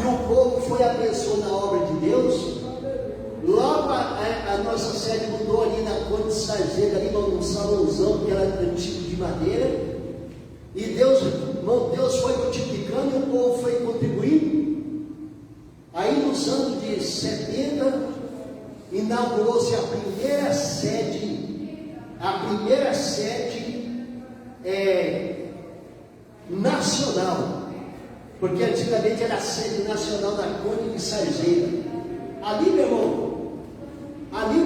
e o povo foi abençoando a obra de Deus. Logo a nossa sede mudou ali na Conde Sargento, ali num salãozão que era antigo de madeira. E Deus foi multiplicando e o povo foi contribuindo. Aí nos anos de 70, inaugurou-se a primeira sede nacional. Porque antigamente era a sede nacional da Conde de Sargento. Ali, meu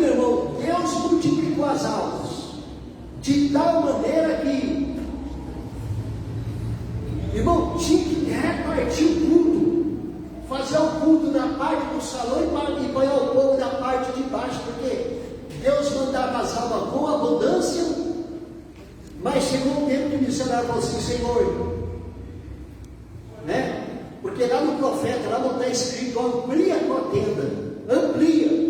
irmão, Deus multiplicou as almas, de tal maneira que, irmão, tinha que repartir o culto, fazer o culto na parte do salão e apanhar o povo da missionário falou assim: Senhor, né? Porque lá no profeta, lá não está escrito: amplia a tua tenda, amplia.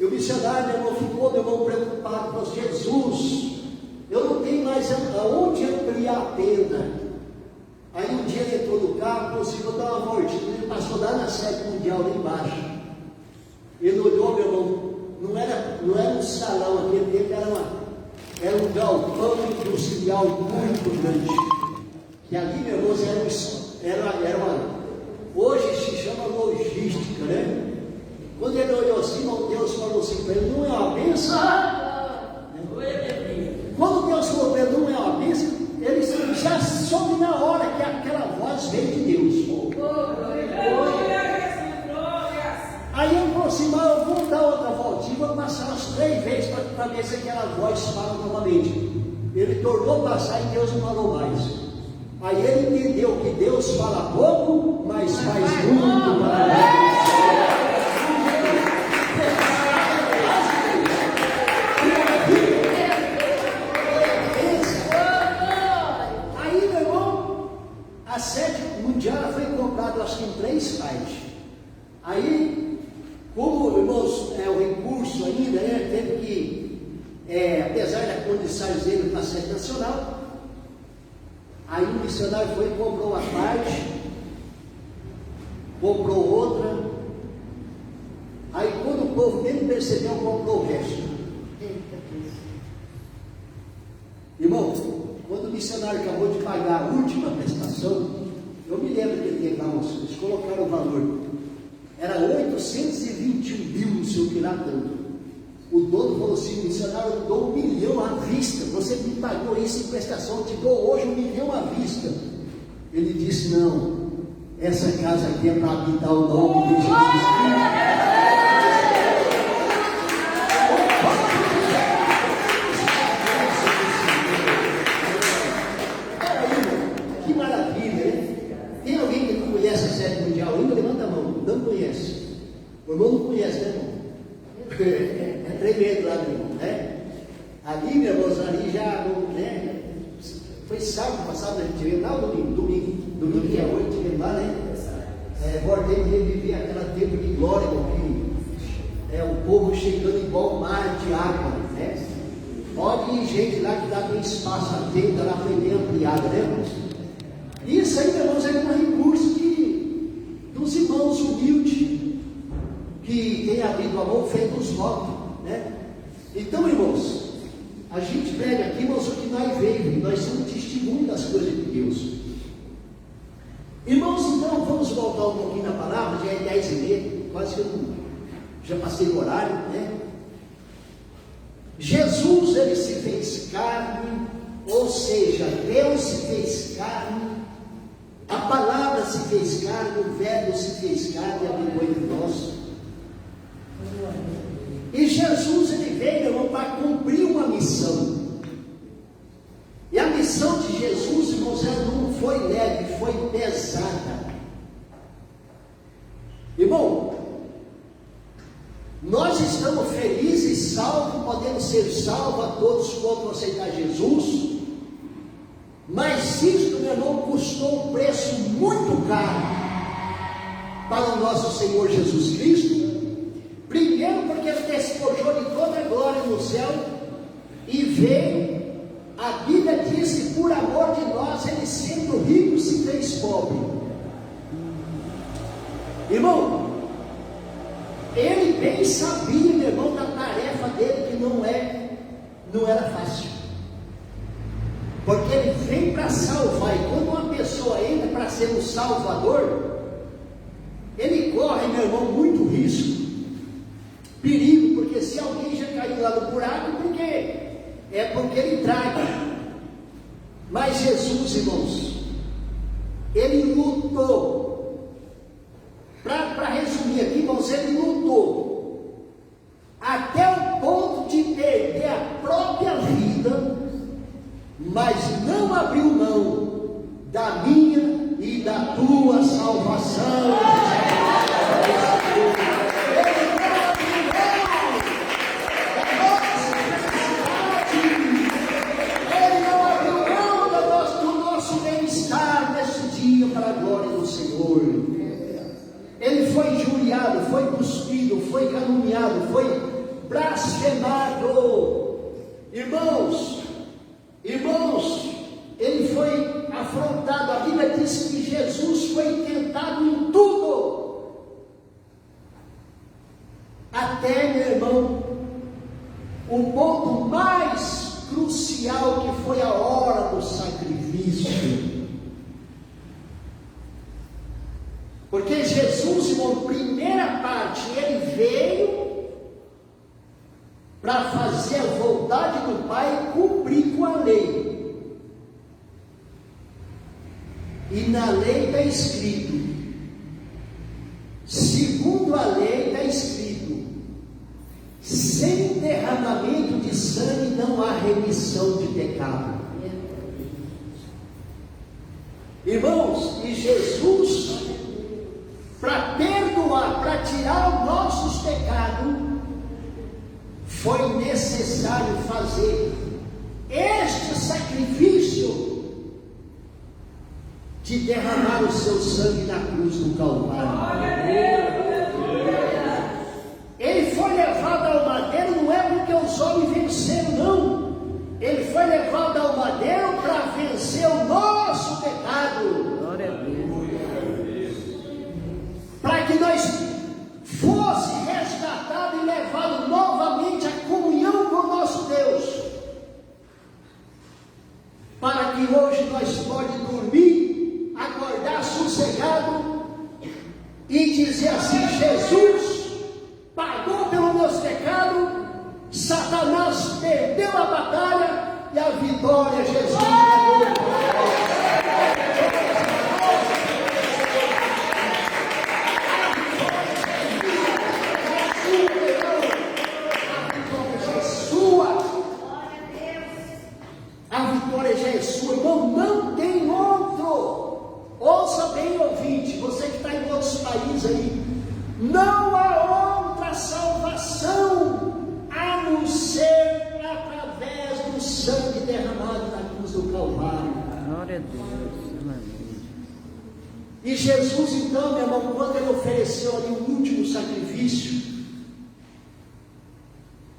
E o missionário, meu irmão, ficou, meu irmão, preocupado, falou: Jesus, eu não tenho mais aonde ampliar a tenda. Aí um dia ele entrou no carro, falou assim: vou dar uma voltinha. Ele passou lá na sede mundial, lá embaixo. Ele olhou, meu irmão, não era um salão, aquele tempo era um galpão industrial muito grande. Que ali, meu irmão, hoje se chama logística, né? Quando ele olhou assim, Deus falou assim para ele: não é uma bênção? Quando Deus falou para ele: não é uma bênção, ele já soube na hora que aquela voz veio de Deus. Aí ele falou assim: mas eu vou dar outra voltinha, vou passar umas 3 vezes para ver se aquela voz fala novamente. Ele tornou passar e Deus não falou mais. Aí ele entendeu que Deus fala pouco, mas faz muito para Aí, meu irmão, a sede mundial foi comprada, acho que em 3 sites. Aí, como, irmãos, o recurso ainda, né, teve que, apesar das condições dele para a sede nacional, aí o missionário foi e comprou uma parte, comprou outra. Aí quando o povo dele percebeu, comprou o resto. Irmão, quando o missionário acabou de pagar a última prestação, eu me lembro que ele teve lá, eles colocaram o valor, era 821 mil, não sei o que lá tanto. O dono falou assim: missionário, eu dou 1 milhão à vista, você me pagou isso em prestação, eu te dou hoje 1 milhão à vista. Ele disse: não, essa casa aqui é para habitar o nome de Jesus. Que maravilha, né? Tem alguém que não conhece a sede mundial ainda? Levanta a mão. Não conhece. O irmão não conhece, né, irmão? É tremendo lá, meu irmão, né? Ali, meu irmão, ali já, né? Foi sábado passado, a gente veio lá, domingo dia 8, tivemos lá, né? Bordei de viver aquela tempo de glória, o povo chegando igual mar de água, né? Pode ir gente lá que dá bem espaço, a tenda lá foi bem ampliada, né, irmãos? Isso aí, irmãos, é um recurso dos irmãos humildes, que tem abrido a mão, feito os novos, né? Então, irmãos, a gente prega aqui, irmãos, o que nós veio, nós somos testemunhos das coisas de Deus. Irmãos, então, vamos voltar um pouquinho na palavra, já é 10h30, quase que eu já passei o horário, né? Jesus, ele se fez carne, ou seja, Deus se fez carne, a palavra se fez carne, o verbo se fez carne e habitou entre nós. E Jesus, ele veio, meu irmão, para cumprir uma missão. E a missão de Jesus, irmãos, ela não foi leve, foi pesada. Irmão, nós estamos felizes e salvos, podemos ser salvos a todos quanto aceitar Jesus, mas isso, meu irmão, custou um preço muito caro para o nosso Senhor Jesus Cristo. Primeiro porque ele despojou de toda a glória no céu e veio, a Bíblia diz que por amor de nós, ele sendo rico se fez pobre. Irmão, ele bem sabia, meu irmão, da tarefa dele, que não era fácil, porque ele vem para salvar. E quando uma pessoa entra para ser um salvador, ele corre, meu irmão, muito risco, perigo, porque se alguém já caiu lá no buraco, porque ele traga. Mas Jesus, irmãos, ele lutou. Para resumir aqui, irmãos, ele lutou até o ponto de perder a própria vida, mas não abriu mão da minha e da tua salvação. Ele não abriu mão foi caluniado, foi blasfemado. Irmãos, ele foi afrontado. A Bíblia diz que Jesus foi tentado em tudo, até, meu irmão, o ponto mais crucial, que foi a hora do sacrifício. Porque Jesus, irmão, primeira parte, ele veio para fazer a vontade do Pai e cumprir com a lei. E na lei está escrito, segundo a lei está escrito, sem derramamento de sangue não há remissão de pecado. Irmãos, e Jesus, para perdoar, para tirar os nossos pecados, foi necessário fazer este sacrifício de derramar o seu sangue na cruz do Calvário. Ele foi levado ao madeiro, não é porque os homens venceram, não. Ele foi levado ao madeiro para vencer o nosso pecado. Glória a Deus. Para que nós fosse resgatado e levado novamente à comunhão com o nosso Deus, para que hoje nós podemos dormir, acordar sossegado e dizer assim: Jesus pagou pelo nosso pecado, Satanás perdeu a batalha e a vitória Jesus ganhou. A vitória já é sua, irmão, não tem outro. Ouça bem, ouvinte, você que está em outros países aí, não há outra salvação a não ser através do sangue derramado na cruz do Calvário. Glória a Deus. E Jesus, então, meu irmão, quando ele ofereceu ali o último sacrifício,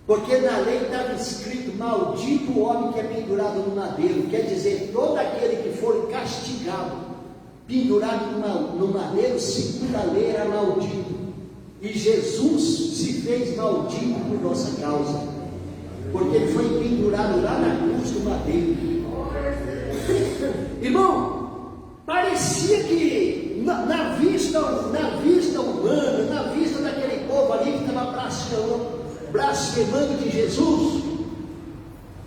porque na lei estava escrito: maldito o homem que é pendurado no madeiro. Quer dizer, todo aquele que for castigado, pendurado no madeiro, segundo a lei, era maldito. E Jesus se fez maldito por nossa causa, porque ele foi pendurado lá na cruz do madeiro. Irmão, parecia que na vista humana, na vista daquele povo ali que estava blasfemando de Jesus,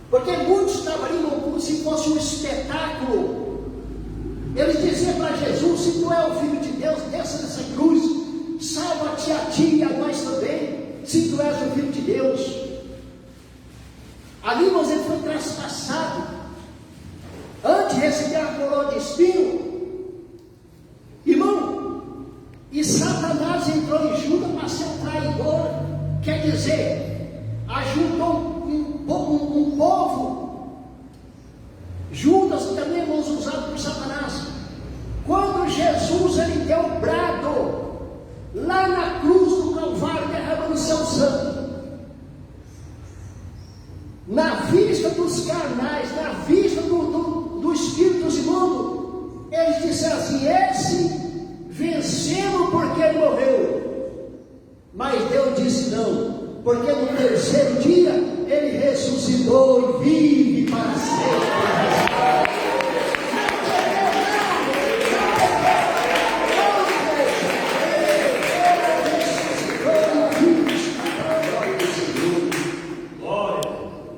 porque muitos estavam ali como se fosse um espetáculo. Eles diziam para Jesus: se tu é o Filho de Deus, desça dessa cruz, salva-te a ti e a nós também, se tu és o Filho de Deus. Ali, mas ele foi traspassado, antes de receber a coroa de espinho, irmão, e Satanás entrou em Judas para ser um traidor. Quer dizer, ajuntou um povo. Judas também, irmãos, usado por Satanás. Quando Jesus ele deu o brado lá na cruz do Calvário, derramando seu sangue, na vista dos carnais, na vista do espíritos imundos, eles disseram assim: esse vencemos porque ele morreu. Mas Deus disse não, porque no terceiro dia ele ressuscitou e vive para sempre.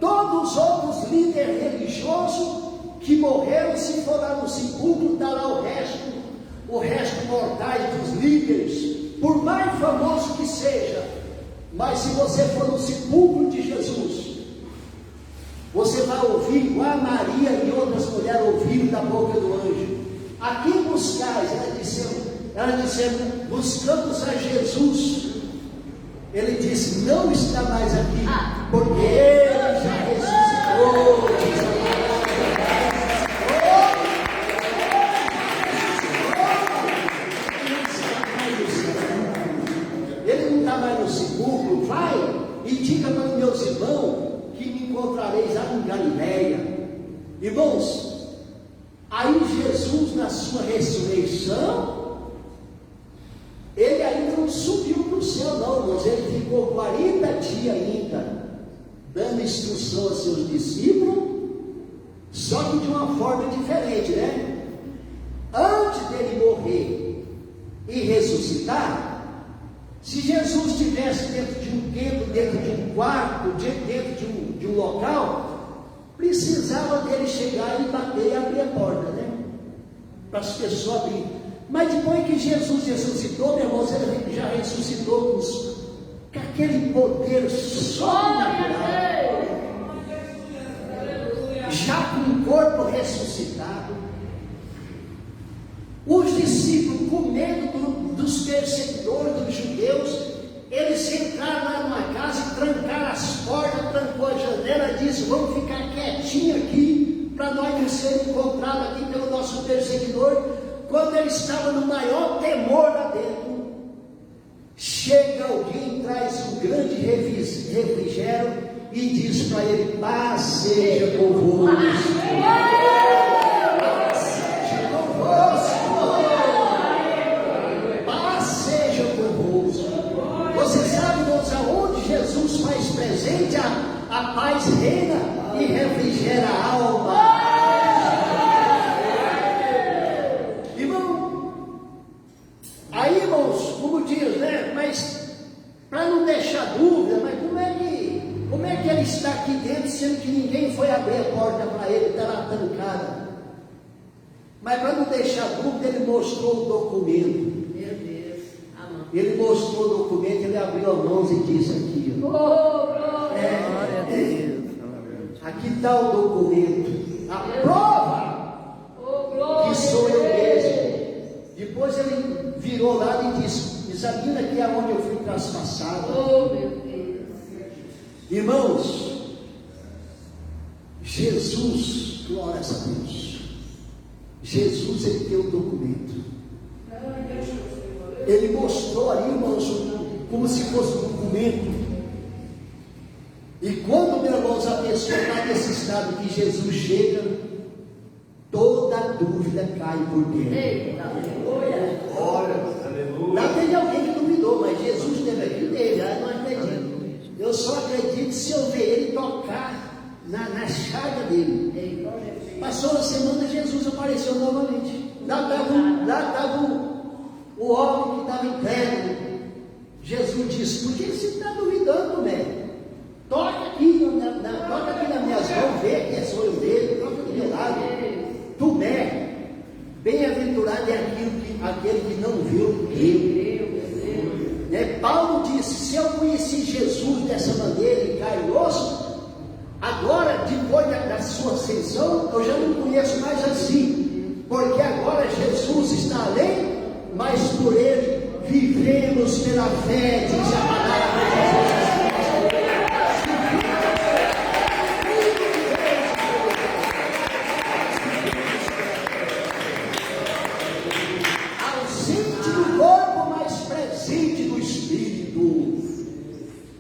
Todos os outros líderes religiosos que morreram, se for lá no sepulcro, está lá o resto mortais dos líderes, por mais famoso que seja. Mas se você for no sepulcro de Jesus, você vai ouvir igual a Maria e outras mulheres ouviram da boca do anjo: a quem buscais? Ela disseram: buscamos a Jesus. Ele disse: não está mais aqui, porque ele já ressuscitou. Ele não está mais no sepulcro. diga para os meus irmãos que me encontrareis lá em Galileia. Irmãos, aí Jesus, na sua ressurreição, ele ainda não subiu para o céu, não, irmãos. Ele ficou 40 dias ainda, dando instrução a seus discípulos, só que de uma forma diferente, né? Antes dele morrer e ressuscitar, se Jesus estivesse dentro de um templo, dentro de um quarto, dentro de um local, precisava dele chegar e bater e abrir a porta, né? Para as pessoas abrirem. Mas depois que Jesus ressuscitou, meu irmão, ele já ressuscitou com aquele poder sobrenatural, já com o corpo ressuscitado. Os discípulos, com medo dos perseguidores, dos judeus, eles entraram lá numa casa e trancaram as portas, trancou a janela e disse: vamos ficar quietinho aqui, para nós não sermos encontrados aqui pelo nosso perseguidor. Quando ele estava no maior temor lá dentro, chega alguém, traz um grande refrigério e diz para ele: paz seja convosco. Paz seja convosco. Paz seja convosco. Você sabe, irmãos, aonde Jesus faz presente, a paz reina e refrigera a alma. Aí, irmãos, como diz, né? Mas para não deixar dúvida, mas como é que ele está aqui dentro, sendo que ninguém foi abrir a porta para ele, está lá trancada? Mas para não deixar dúvida, ele mostrou o documento. Meu Deus. Amém. Ele mostrou o documento, ele abriu as mãos e disse aqui: ó, Glória a Deus. aqui está o documento, a prova que sou eu mesmo. Depois ele virou lá e disse: examina aqui aonde eu fui traspassado. Oh, meu Deus. Irmãos, Jesus, glória a Deus, Jesus, ele tem o documento. Ele mostrou ali, irmãos, como se fosse um documento. E quando, meus irmãos, a pessoa está nesse estado que Jesus chega, toda dúvida cai por dentro. Eita, Lá teve alguém que duvidou, mas Jesus teve aqui dele, não acredito. Eu só acredito se eu ver ele tocar na chaga dele. Passou uma semana, Jesus apareceu novamente. Lá estava o homem que estava incrédulo. Jesus disse: por que você está duvidando, né? Toca aqui nas minhas mãos, vê que sou eu dele, toca do meu lado. Tomé, bem-aventurado é aquele que não viu eu. Paulo disse: se eu conheci Jesus dessa maneira, em carne e osso, agora, depois da sua ascensão, eu já não conheço mais assim, porque agora Jesus está além, mas por ele vivemos pela fé, diz a palavra de Jesus.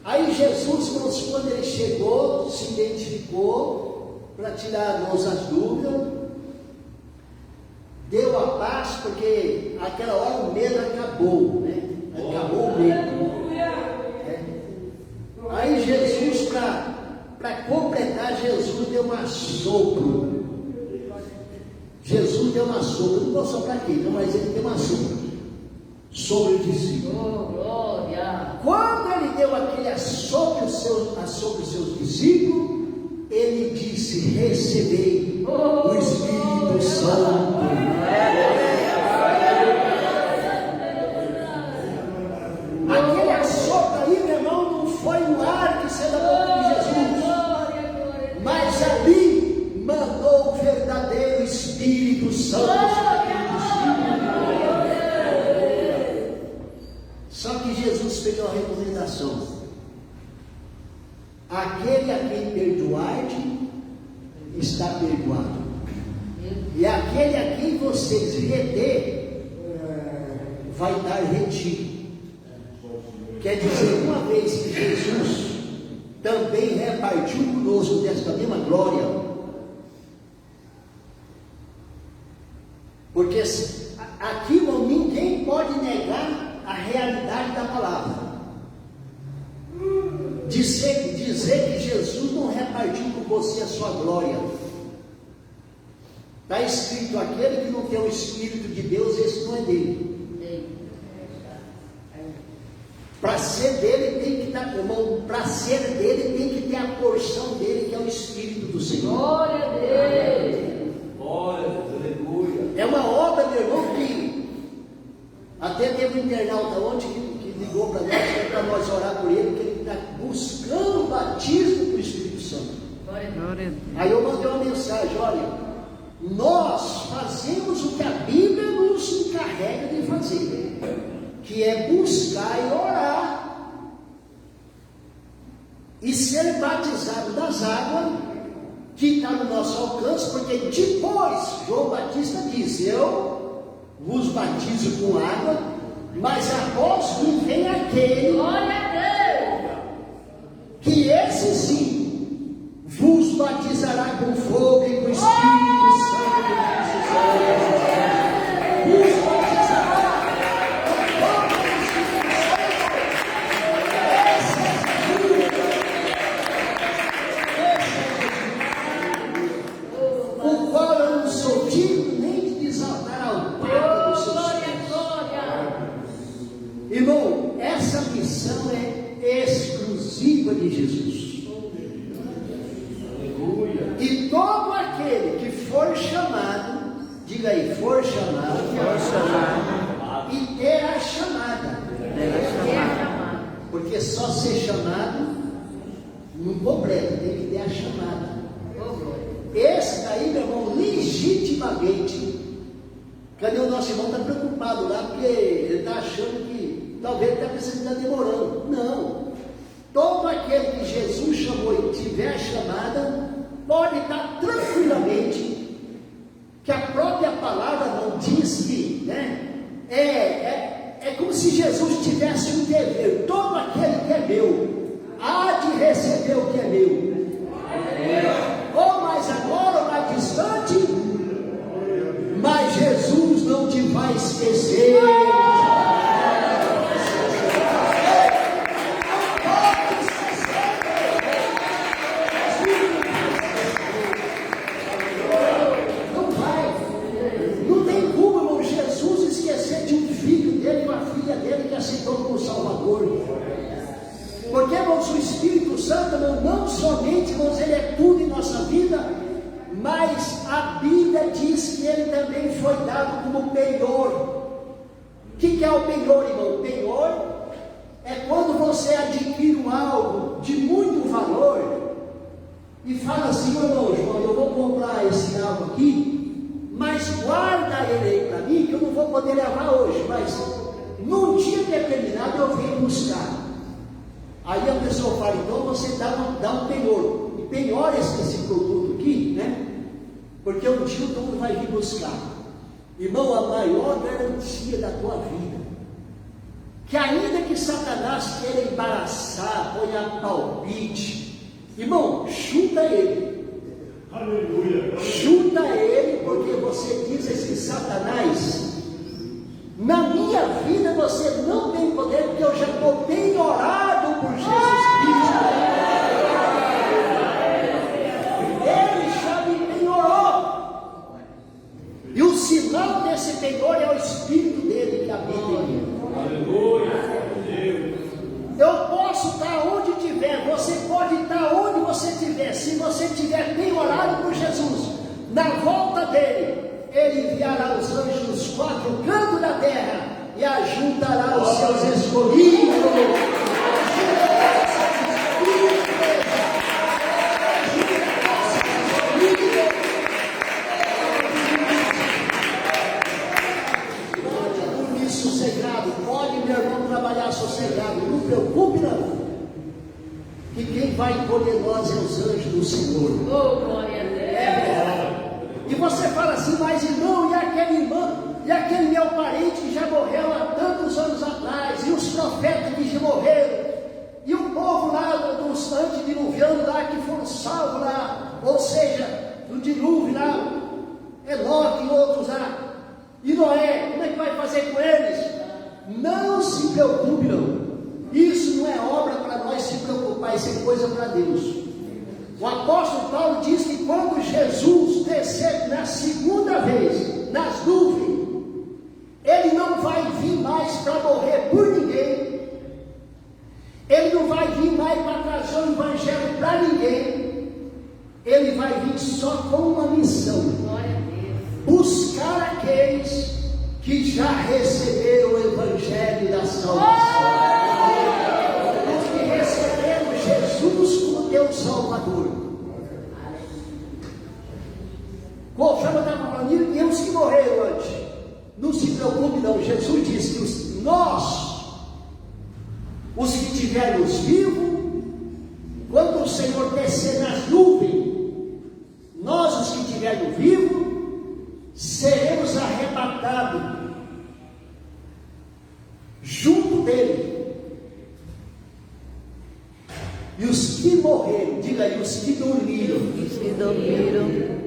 Aí Jesus, quando ele chegou, se identificou para tirar as dúvidas, deu a paz, porque aquela hora o medo acabou, né? Acabou o medo. Aí Jesus, para completar, Jesus deu um assopro. Jesus deu um assopro, não vou soprar aqui, não, mas ele deu um assopro sobre os discípulos. Oh, glória. Quando ele deu aquele assopro sobre os seus discípulos, ele disse: recebei o Espírito Santo. Aquele assopro aí, meu irmão, não foi no ar que saiu da boca de Jesus, mas ali mandou o verdadeiro Espírito Santo. Só que Jesus fez uma recomendação: aquele a quem perdoarde está perdoado, e aquele a quem vocês reter vai dar retido. Quer dizer, uma vez que Jesus também repartiu conosco desta mesma glória. Porque aqui, irmão, ninguém pode negar a realidade da palavra. Dizer que Jesus não repartiu com você a sua glória. Está escrito: aquele que não tem o Espírito de Deus, esse não é dele. Para ser dele tem que estar, irmão, para ser dele tem que ter a porção dele, que é o Espírito do Senhor. Glória a Deus. Glória a Deus, aleluia. É uma obra, meu irmão, que até teve um internauta ontem que ligou para nós orar por ele, porque ele está buscando o batismo do Espírito Santo. Glória a Deus. Glória a Deus. Aí eu mandei uma mensagem: olha, nós fazemos o que a Bíblia nos encarrega de fazer, que é buscar e orar e ser batizado das águas que está no nosso alcance, porque depois João Batista disse: eu vos batizo com água, mas após mim vem aquele, Glória a Deus. que esse sim vos batizará com fogo e com Espírito Santo do nosso Senhor. Vos batizará com fogo e com Espírito Santo. O qual eu não sou digno nem de desatar a alpatra dos seus pés. Glória. Irmão, essa missão é exclusiva de Jesus. E todo aquele que for chamado, diga aí, for chamado, e ter a chamada, porque só ser chamado não completa, tem que ter a chamada. Esse daí, meu irmão, legitimamente, cadê o nosso irmão? Está preocupado lá, porque ele está achando que talvez ele está pensando que está demorando. Não, todo aquele que Jesus chamou e tiver chamada, pode estar tranquilamente, que a própria palavra não diz que, né? É como se Jesus tivesse um dever: todo aquele que é meu, há de receber o que é meu, ou mais agora, ou mais distante, mas Jesus não te vai esquecer. Porque, irmãos, o Espírito Santo, não somente, irmãos, ele é tudo em nossa vida, mas a Bíblia diz que ele também foi dado como penhor. O que é o penhor, irmão? O penhor é quando você adquire algo de muito valor e fala assim: irmão João, eu vou comprar esse algo aqui, mas guarda ele aí para mim, que eu não vou poder levar hoje, mas num dia determinado eu venho buscar. Aí a pessoa fala: então você dá um penhor. E penhor esse produto aqui, né? Porque um dia todo mundo vai vir buscar. Irmão, a maior garantia da tua vida, que ainda que Satanás queira embaraçar, ponha palpite, irmão, chuta ele. Aleluia. Chuta ele, porque você diz assim: Satanás, na minha vida você não tem poder, porque eu já estou penhorado por Jesus Cristo. Ele já me penhorou. E o sinal desse penhor é o Espírito dele que habita em mim. Eu posso estar onde tiver, você pode estar onde você estiver. Se você estiver penhorado por Jesus, na volta dele, ele enviará os anjos nos quatro cantos da terra e ajuntará os seus escolhidos. Pode dormir sossegado, pode, meu irmão, trabalhar sossegado, não preocupe não, que quem vai colher nós é os anjos do Senhor. Oh, glória a Deus. E você fala assim: mas irmão, e aquele irmão, e aquele meu parente que já morreu há tantos anos atrás, e os profetas que já morreram, e o povo lá antes de não antediluvianos lá que foram salvos lá, ou seja, no dilúvio lá, Enoque e outros lá, e Noé, como é que vai fazer com eles? Não se preocupe não, isso não é obra para nós se preocupar, isso é coisa para Deus. O apóstolo Paulo diz que quando Jesus descer na segunda vez, nas nuvens, ele não vai vir mais para morrer por ninguém, ele não vai vir mais para trazer o evangelho para ninguém, ele vai vir só com uma missão: buscar aqueles que já receberam o evangelho da salvação, os que receberam Jesus como Deus Salvador. Conforme eu estava falando, e os que morreram antes, não se preocupe não, Jesus disse que nós, os que estivermos vivos, quando o Senhor descer nas nuvens, nós os que estivermos vivos, seremos arrebatados junto dele. E os que morreram, diga aí, os que dormiram. Os que dormiram.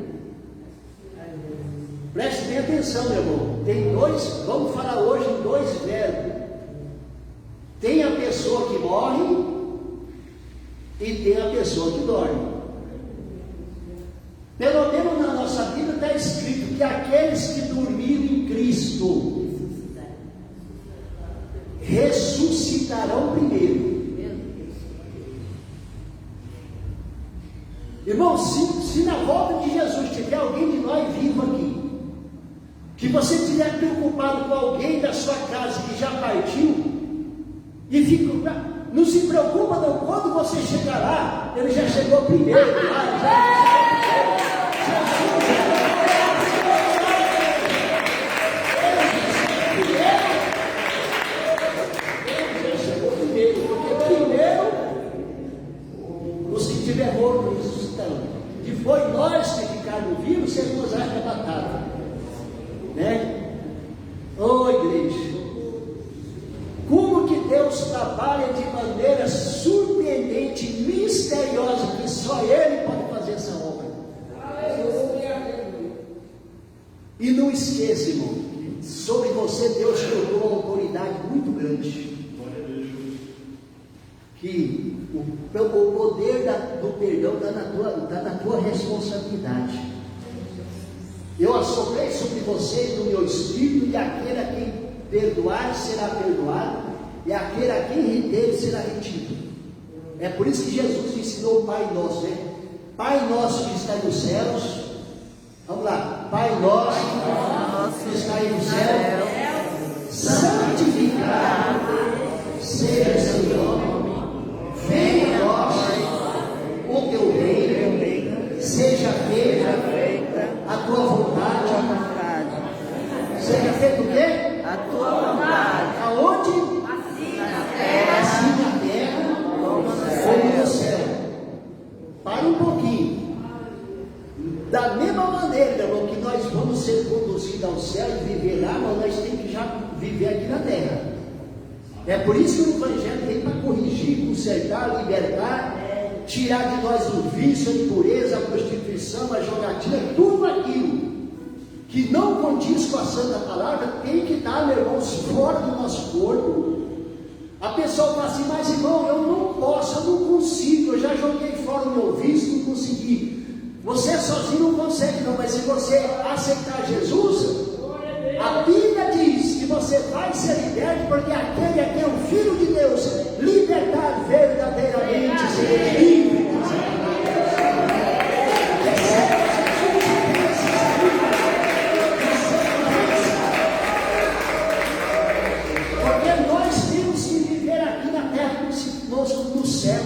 Preste bem atenção, meu irmão. Tem dois, vamos falar hoje em dois verbos. Tem a pessoa que morre e tem a pessoa que dorme. Pelo menos na nossa Bíblia está escrito que aqueles que dormiram em Cristo ressuscitarão primeiro. Irmão, se na volta de Jesus tiver alguém de nós vivo aqui, que você estiver preocupado com alguém da sua casa que já partiu, e fica, não se preocupa não, quando você chegar lá, ele já chegou primeiro lá, depois nós que ficarmos vivos seremos arrebatados, né? Ô igreja, como que Deus trabalha de maneira surpreendente, misteriosa, que só Ele pode fazer essa obra. E não esqueça, irmão, sobre você Deus colocou uma autoridade muito grande, que o poder do perdão está na tua responsabilidade. Eu assoprei sobre você do meu espírito, e aquele a quem perdoar será perdoado, e aquele a quem reter será retido. É por isso que Jesus ensinou o Pai Nosso, né? Pai nosso que está nos céus, vamos lá, Pai nosso que está nos céus, santificado seja o seu nome. Venha a nós o teu reino, seja feita a tua vontade. Seja feito o quê? A tua vontade. Aonde? Assim na terra como no céu. Para um pouquinho. Da mesma maneira, irmão, que nós vamos ser conduzidos ao céu e viver lá, mas nós temos que já viver aqui na terra. É por isso que o Evangelho vem para corrigir, consertar, libertar, tirar de nós o vício, a impureza, a prostituição, a jogatina, tudo aquilo que não condiz com a Santa Palavra tem que estar, meus irmãos, fora do nosso corpo. A pessoa fala assim: mas irmão, eu não posso, eu não consigo, eu já joguei fora o meu vício, não consegui. Você sozinho não consegue não, mas se você aceitar Jesus, a Bíblia diz que você vai ser liberto, porque aquele é que é o Filho de Deus, libertar verdadeiramente, ser livre. Porque nós temos que viver aqui na terra como se fosse no céu.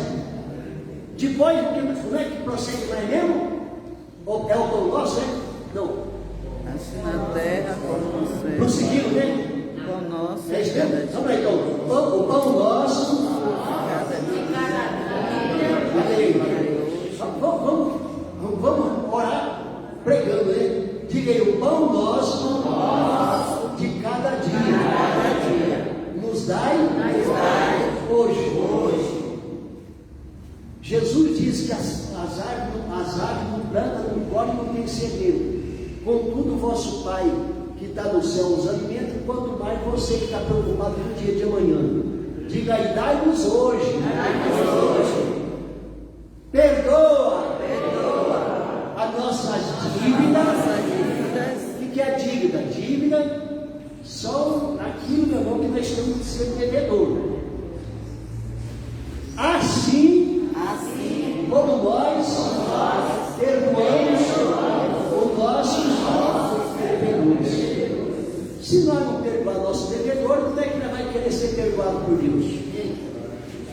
Depois, não é que prossegue mais mesmo? Ou é o pão nosso, né? Não. Assim na terra como no céu. Prosseguindo, né? Pão nosso. É isso mesmo? Vamos lá então. O pão nosso. Vamos orar pregando, né? Diga aí: o pão nosso de cada dia nos dai hoje. Jesus diz que as árvores não plantam, não colhem, não tem segredo. Contudo, vosso Pai que está no céu os alimenta, quanto mais você que está preocupado com o dia de amanhã. Diga aí, dai-nos hoje. Perdoa as nossas dívidas. O que é dívida? Dívida só aquilo, meu irmão, que nós estamos sendo devedor. Assim como nós perdoamos os nossos devedores. Se nós não perdoar nosso devedor, como é que nós vamos querer ser perdoado por Deus?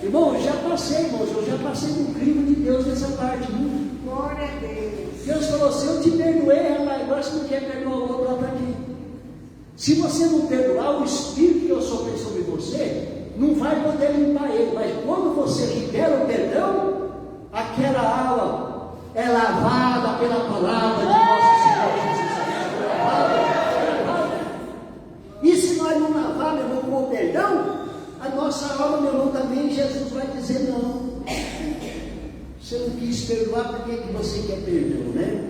Irmão, eu já passei no crime de Deus nessa parte. Glória a Deus. Deus falou assim: eu te perdoei, rapaz, agora você não quer perdoar o outro lá para quê? Se você não perdoar, o Espírito que eu soprei sobre você não vai poder limpar ele, mas quando você libera o perdão, aquela alma é lavada pela palavra de nosso Senhor Jesus. E se nós não lavar, meu irmão, com o perdão, a nossa alma, meu irmão, também, Jesus vai dizer: não, você não quis perdoar, por que você quer perdão, né?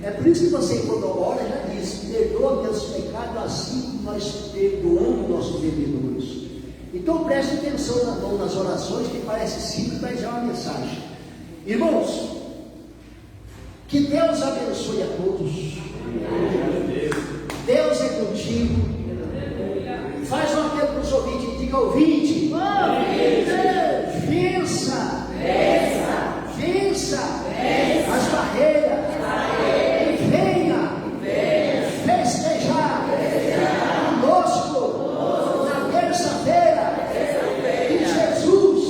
É por isso que você, quando ora, já diz: perdoa meus pecados, assim como nós perdoamos nossos devedores. Então preste atenção nas orações, que parece simples, mas é uma mensagem. Irmãos, que Deus abençoe a todos. Deus é contigo. Faz um apelo para os ouvintes, diga: ouvinte, vença as barreiras, e venha festejar conosco na terça-feira. E Jesus,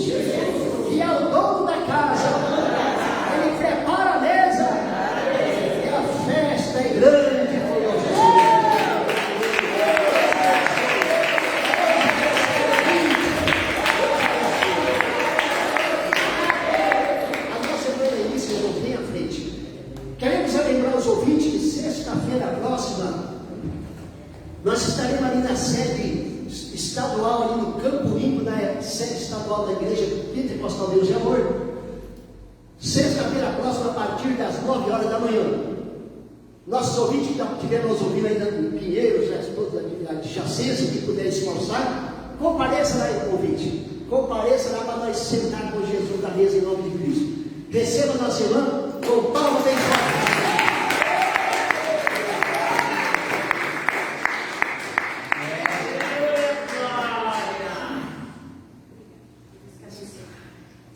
que é o dono da casa, ele prepara a mesa, e a festa é grande conosco. Queremos lembrar os ouvintes que sexta-feira próxima nós estaremos ali na sede estadual, ali no Campo Limpo, na sede estadual da Igreja Pentecostal Deus e Amor. Sexta-feira próxima, a partir das 9 horas da manhã. Nossos ouvintes que estiveram nos ouvindo ainda em Pinheiros, de Jacense, que puderem se esforçar, compareça lá, ouvinte. Compareça lá para nós sentar com Jesus na mesa em nome de Cristo. Receba nossa irmã com palma bem forte.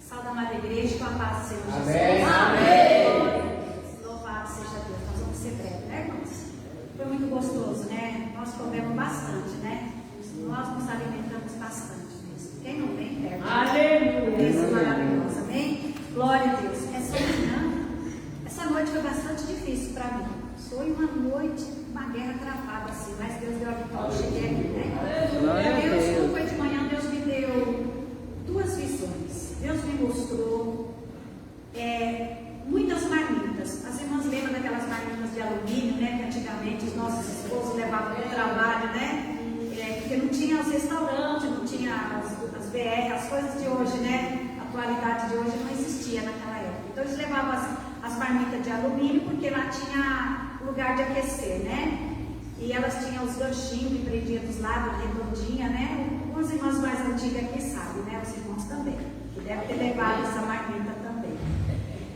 Salve, amada igreja, com a paz do Senhor Jesus. Amém. Amém. Louvado seja Deus. Nós vamos ser breves, né, irmãos? Foi muito gostoso, né? Nós comemos bastante, né? Nós nos alimentamos bastante mesmo. Quem não vem, perde. Aleluia. Isso é maravilhoso, amém? Glória a Deus. Essa noite foi bastante difícil para mim. Foi uma noite, uma guerra travada assim, mas Deus deu a vitória. Eu cheguei aqui, né? Glória a Deus. Como foi de manhã, Deus me deu duas visões. Deus me mostrou muitas marmitas. As irmãs lembram daquelas marmitas de alumínio, né? Que antigamente os nossos esposos levavam para o trabalho, né? Porque não tinha os restaurantes, não tinha as BR, as coisas de hoje, né? A atualidade de hoje não existia naquela época. Então eles levavam as marmitas de alumínio, porque lá tinha lugar de aquecer, né? E elas tinham os ganchinhos que prendiam dos lados, redondinha, né? As irmãs mais antigas aqui sabem, né? Os irmãos também, que devem ter levado essa marmita também.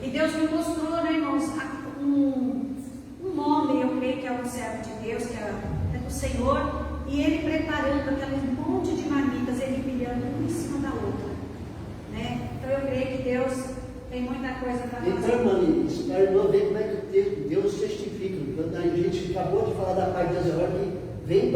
E Deus me mostrou, né, irmãos, um homem, eu creio que é um servo de Deus, que é do Senhor, e ele preparando aquele monte de marmitas, ele empilhando uma em cima da outra, né? Então eu creio que Deus tem muita coisa para fazer. Então, irmã, a irmã vê como é que Deus testifica. Quando a gente acabou de falar da parte de Deus, agora que vem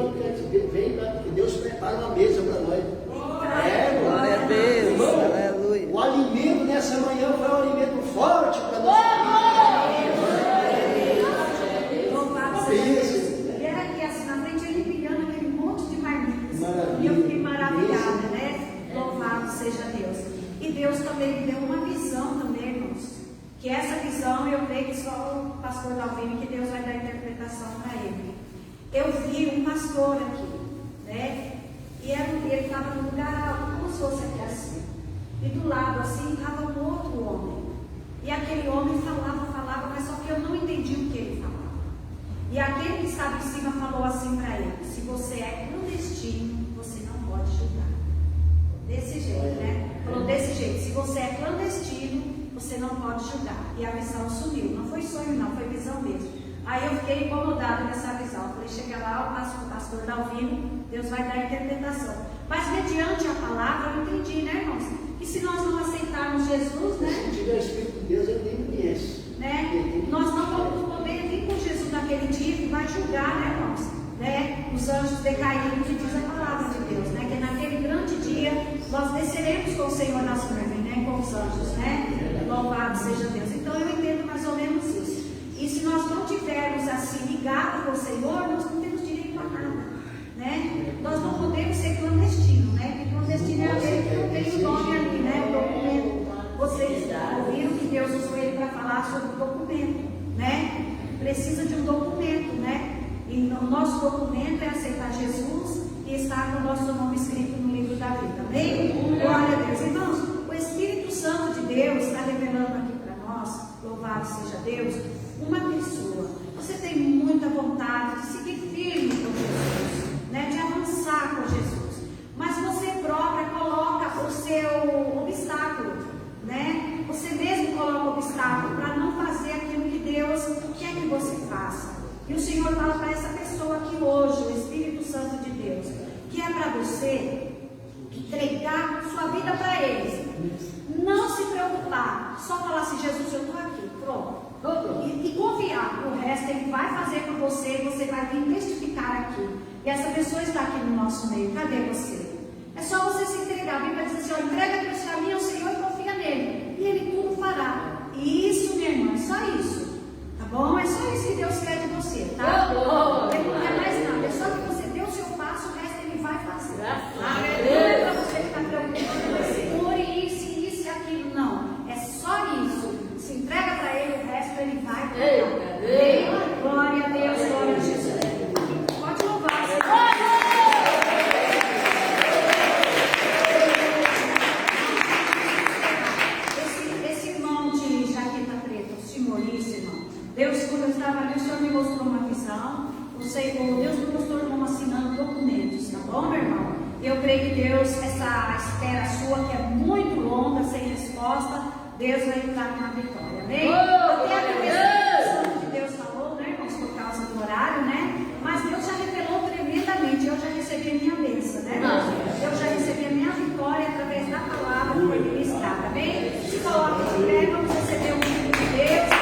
que Deus prepara uma mesa para nós. Glória a Deus. Irmão, Aleluia. o alimento nessa manhã foi um alimento forte para nós. Louvado seja Deus. E era aqui assim, na frente ele empilhando aquele monte de marmitas. Maravilha. E eu fiquei maravilhada, né? Louvado seja Deus. E Deus também me deu uma visão também, irmãos. Que essa visão, eu creio que só o pastor Dalvino, que Deus vai dar interpretação para ele. Eu vi um pastor aqui, né? E ele estava num lugar alto, como se fosse aqui assim. E do lado assim estava um outro homem. E aquele que estava em cima falou assim para ele: se você é clandestino, você não pode julgar. Desse jeito, né? Falou desse jeito: se você é clandestino, você não pode julgar. E a visão sumiu. Não foi sonho, não, foi visão mesmo. Aí eu fiquei incomodada nessa visão. Eu falei: chega lá, o pastor está ouvindo, Deus vai dar a interpretação. Mas mediante a palavra, eu entendi, né, irmãos? Que se nós não aceitarmos Jesus, né? Se tiver Espírito de Deus, ele nem conhece. Né? Nós não vamos poder vir com Jesus naquele dia que vai julgar, né, irmãos? Né? Os anjos decaíram, que diz a palavra de Deus, né? Que naquele grande dia nós desceremos com o Senhor nas nuvens, né? Com os anjos, né? Louvado seja Deus. Então eu entendo mais ou menos isso. E se nós não tivermos assim ligados com o Senhor, nós não temos direito a nada, né? Nós não podemos ser clandestinos, né? Porque clandestino é aquele que não tem o nome ali, né? O documento. Vocês ouviram que Deus usou ele para falar sobre o documento, né? Precisa de um documento, né? E o nosso documento é aceitar Jesus e estar com o nosso nome escrito no livro da vida. Amém? Glória a Deus. Irmãos, o Espírito Santo de Deus está revelando aqui para nós, louvado seja Deus, uma pessoa. Você tem muita vontade de seguir firme com Jesus, né? De avançar com Jesus. Mas você própria coloca o seu obstáculo, né? Você mesmo coloca o obstáculo para não fazer aquilo que Deus quer que você faça. E o Senhor fala para essa pessoa aqui hoje, o Espírito Santo de Deus, que é para você entregar sua vida para eles. Não se preocupar, só falar assim: Jesus, eu estou aqui, pronto. E confiar, o resto Ele vai fazer com você, e você vai vir testificar aqui. E essa pessoa está aqui no nosso meio. Cadê você? É só você se entregar. A Bíblia diz assim: ó, entrega teus caminhos ao Senhor e confia nele, e Ele tudo fará. E isso, minha irmã, é só isso. Tá bom? É só isso que Deus quer de você, tá? Ele não quer mais nada. É só que você dê o seu passo, o resto Ele vai fazer. Não é para você ficar preocupado, mas segure isso e aquilo. Não. É só isso. Se entrega para Ele, o resto Ele vai fazer. Glória a Deus, glória a Jesus. Pode louvar, Senhor. Esse irmão de jaqueta preta, o senhoríssimo irmão, Deus, quando eu estava ali, o Senhor me mostrou uma visão. Deus me mostrou como assinando documentos, tá bom, meu irmão? Eu creio que Deus, essa espera sua, que é muito longa, sem resposta, Deus vai entrar na vitória, amém? Até a cabeça que Deus falou, né, irmãos, por causa do horário, né? Mas Deus já revelou tremendamente. Eu já recebi a minha bênção, né? Eu já recebi a minha vitória através da palavra que foi ministrada, amém? Se coloque de pé, vamos receber o filho de Deus.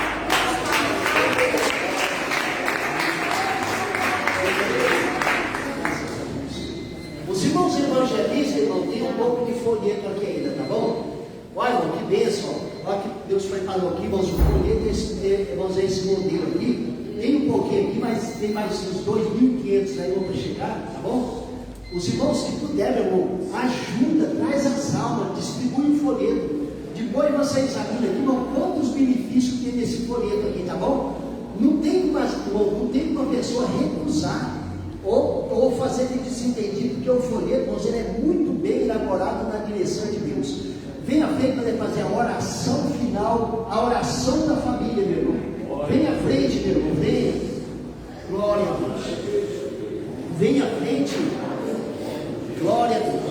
Os irmãos evangelistas, irmão, tem um pouco de folheto aqui ainda, tá bom? Olha, irmão, que bênção. Olha que Deus preparou aqui, irmãos, o folheto, esse modelo aqui. Tem um pouquinho aqui, mas tem mais uns 2.500 aí para chegar, tá bom? Os irmãos que puderem, irmão, ajuda, traz as almas, distribui o folheto. Depois você examina aqui, irmão, quantos benefícios tem nesse folheto aqui, tá bom? Não tem uma pessoa recusar ou fazer de desentendido, porque o folheto, irmãos, ele é muito bem elaborado na direção de Deus. Venha à frente para fazer a oração final, a oração da família, meu irmão. Venha à frente, meu irmão, venha. Glória a Deus. Venha à frente. Glória a Deus.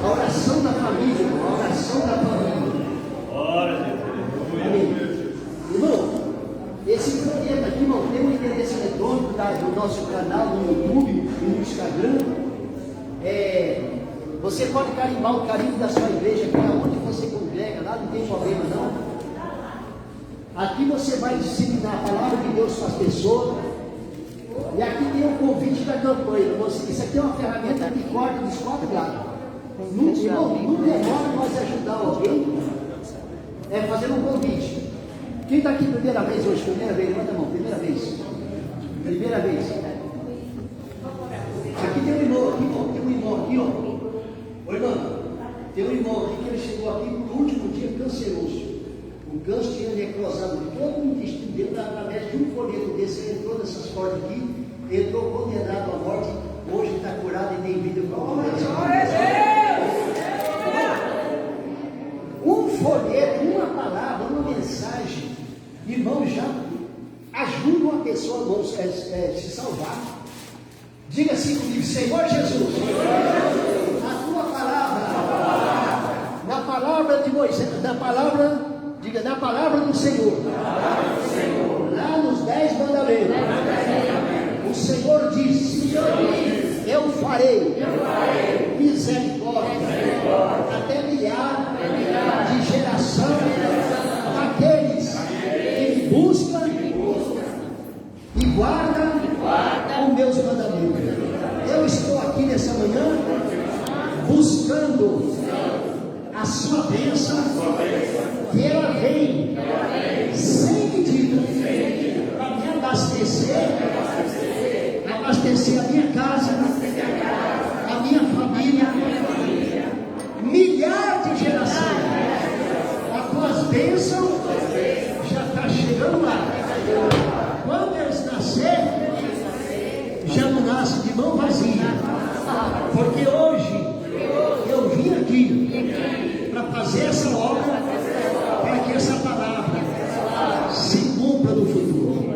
A oração da família, irmão, a oração da família. Amém. Irmão, esse folheto aqui, irmão, tem um endereço eletrônico do nosso canal no YouTube e no Instagram. Você pode carimbar o carimbo da sua igreja, para onde você congrega, lá não tem problema não. Aqui você vai disseminar a palavra de Deus para as pessoas. E aqui tem o convite da campanha. Isso aqui é uma ferramenta que corta dos 4 lados. Não demora nós ajudar alguém fazendo um convite. Quem está aqui primeira vez hoje? Primeira vez, levanta a mão, primeira vez. Primeira vez. Aqui tem um irmão aqui, ó. Tem um irmão aqui, ó. Ô irmão, tem um irmão aqui que ele chegou aqui no último dia canceroso. O câncer tinha necrosado de todo o intestino dele através de um folheto desse. Ele entrou nessas portas aqui, entrou condenado à morte. Hoje está curado e tem vida com Deus. Um folheto, uma palavra, uma mensagem Diga assim comigo, Senhor Jesus, a tua palavra, na palavra de Moisés, diga, na palavra do Senhor, lá nos 10 mandamentos, o Senhor disse, eu farei misericórdia até milhar de geração daqueles que me buscam e guardam os meus mandamentos. Eu estou aqui nessa manhã buscando a sua bênção, que ela vem sem medida para me abastecer a minha casa, a minha família, milhares de gerações. As tuas bênçãos já está chegando lá. Quando eles nascerem, já não nasce de mão vazia, porque hoje eu vim aqui para fazer essa obra, para que essa palavra se cumpra no futuro.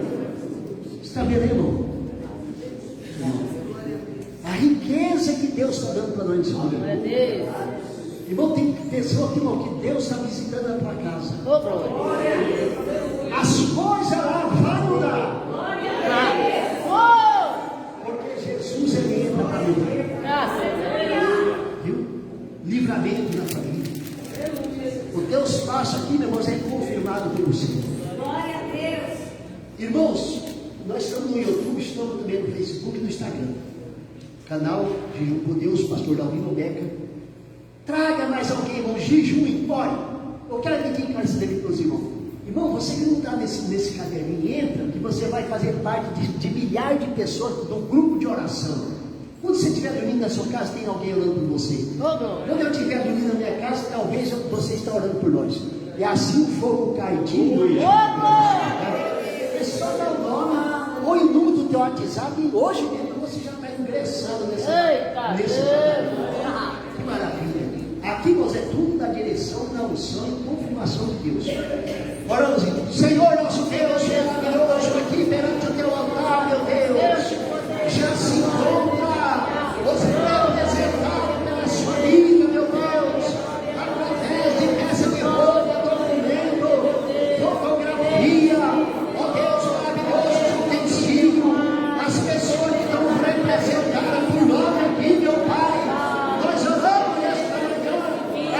Está vendo, irmão? A riqueza que Deus está dando para nós nesse momento. Irmão, tem pessoa aqui, irmão, que Deus está visitando a tua casa. As coisas lá vão mudar. Porque Jesus, ele entra para mudar. Viu? Livramento na família. O teu espaço aqui, meu irmão, é confirmado pelo Senhor. Glória a Deus. Irmãos, nós estamos no YouTube, estamos também no Facebook e no Instagram. Canal de Jejum por Deus, pastor Dalvino Beca. Traga mais alguém, irmão, jejum, ore. Eu quero ninguém que vai se deve para os irmãos. Irmão, você que não está nesse caderninho, entra, que você vai fazer parte de milhares de pessoas de um grupo de oração. Quando você estiver dormindo na sua casa, tem alguém orando por você. Quando eu estiver dormindo na minha casa, talvez você está orando por nós. E assim o fogo cai de noite. É só dar o nome, ou em número do teu WhatsApp, e hoje mesmo você já está ingressando nesse caderno. Que maravilha. Aqui, irmãos, é tudo da direção, da unção e confirmação de Deus. Oramos, Senhor nosso Deus, maravilhoso, aqui perante o teu altar, meu Deus, já se encontra, você deve desertar pela sua vida, meu Deus, através de peça de roupa, documento, fotografia, ó Deus maravilhoso, utensílio, as pessoas que estão representadas por nós aqui, meu Pai, nós oramos nesta manhã,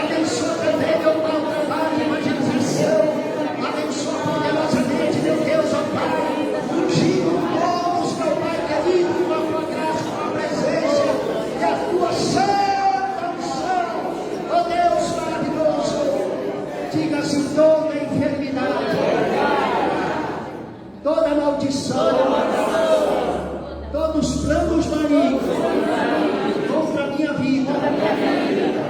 abençoa também, meu Pai, o trabalho de evangelização. Abençoa poderosamente, meu Deus, ó Pai, ungindo todos, meu Pai querido, com a tua graça, com a presença e a tua santa unção, ó Deus maravilhoso. Diga assim: toda enfermidade, toda maldição, todos os planos malignos contra a minha vida,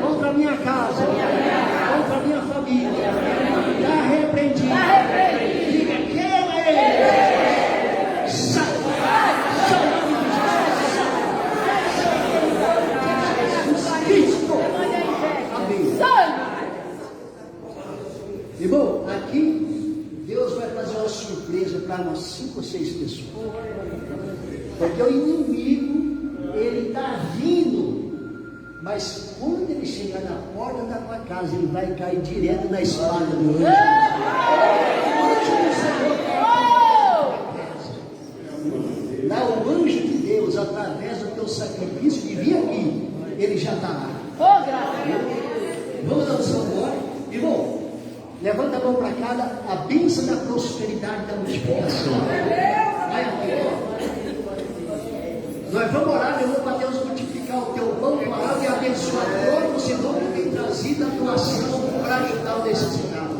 contra a minha casa, contra a minha família, está repreendido. Diga: queima ele. Sai. Jesus Cristo. Amém. Irmão, aqui Deus vai fazer uma surpresa para umas 5 ou 6 pessoas. Porque o inimigo, ele está vindo. Mas quando ele chegar na porta da tua casa, ele vai cair direto na espada do anjo. O anjo do Senhor cai na casa. Lá o anjo de Deus, através do teu sacrifício de vir aqui, ele já está lá. Vamos dançar agora. Irmão, levanta a mão para cá, a bênção da prosperidade da multiplicação. Vai aqui, ó. Nós vamos orar, meu irmão, para Deus multiplicar o teu pão, tua água e abençoar todos os irmãos que têm trazido a doação para ajudar o necessitado.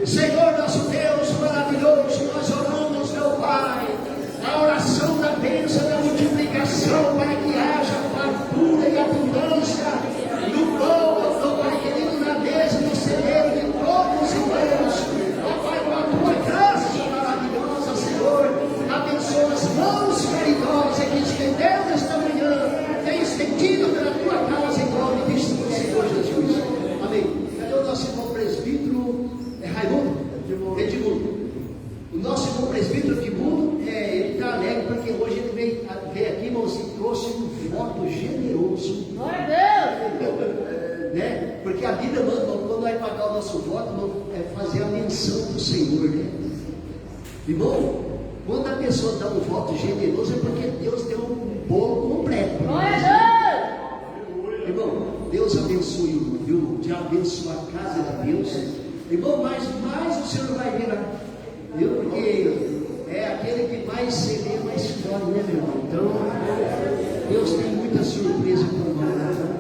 Senhor nosso Deus maravilhoso, nós oramos, meu Pai, a oração da bênção, da multiplicação, para que haja fartura e abundância no pão, meu Pai querido, na mesa, no celeiro de todos os irmãos. Ó Pai, com a tua graça maravilhosa, Senhor, abençoa as mãos caridosas que estendeu nesta manhã, tem estendido pela tua casa em nome do Senhor Jesus. Amém. Cadê o nosso irmão presbítero Raimundo? né? Porque a Bíblia manda, quando vai pagar o nosso voto, é fazer a menção do Senhor, né? Irmão, quando a pessoa dá um voto generoso, é porque Deus deu um bolo completo. Irmão, Deus abençoe o irmão, viu? Te abençoe a casa de Deus. Irmão, mais o Senhor vai vir, viu? Porque é aquele que mais semeia, mais colhe, né, meu irmão? Então, Deus tem muita surpresa por nós, né?